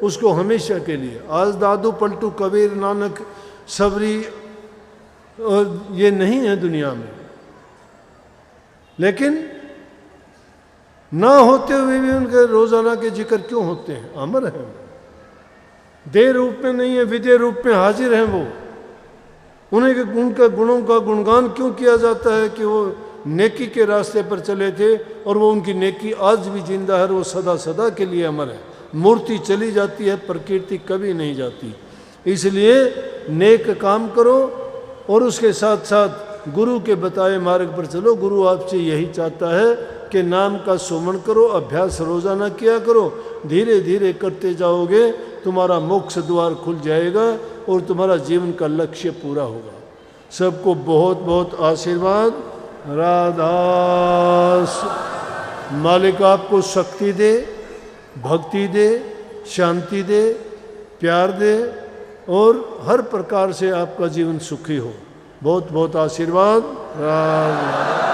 उसको हमेशा के लिए, आज दादू पलटू कबीर नानक सबरी और ये नहीं है दुनिया में, लेकिन ना होते हुए भी उनके रोजाना के जिक्र क्यों होते हैं? अमर है, देह रूप में नहीं है, विदेह रूप में हाजिर हैं वो। उन्हें उनके गुणों का गुणगान क्यों किया जाता है कि वो नेकी के रास्ते पर चले थे और वो उनकी नेकी आज भी जिंदा है, वो सदा सदा के लिए अमर है। मूर्ति चली जाती है, प्रकृति कभी नहीं जाती। इसलिए नेक काम करो और उसके साथ साथ गुरु के बताए मार्ग पर चलो। गुरु आपसे यही चाहता है कि नाम का सुमन करो, अभ्यास रोजाना किया करो, धीरे धीरे करते जाओगे, तुम्हारा मोक्ष द्वार खुल जाएगा और तुम्हारा जीवन का लक्ष्य पूरा होगा। सबको बहुत बहुत आशीर्वाद। राधा मालिक आपको शक्ति दे, भक्ति दे, शांति दे, प्यार दे और हर प्रकार से आपका जीवन सुखी हो। बहुत बहुत आशीर्वाद। राधा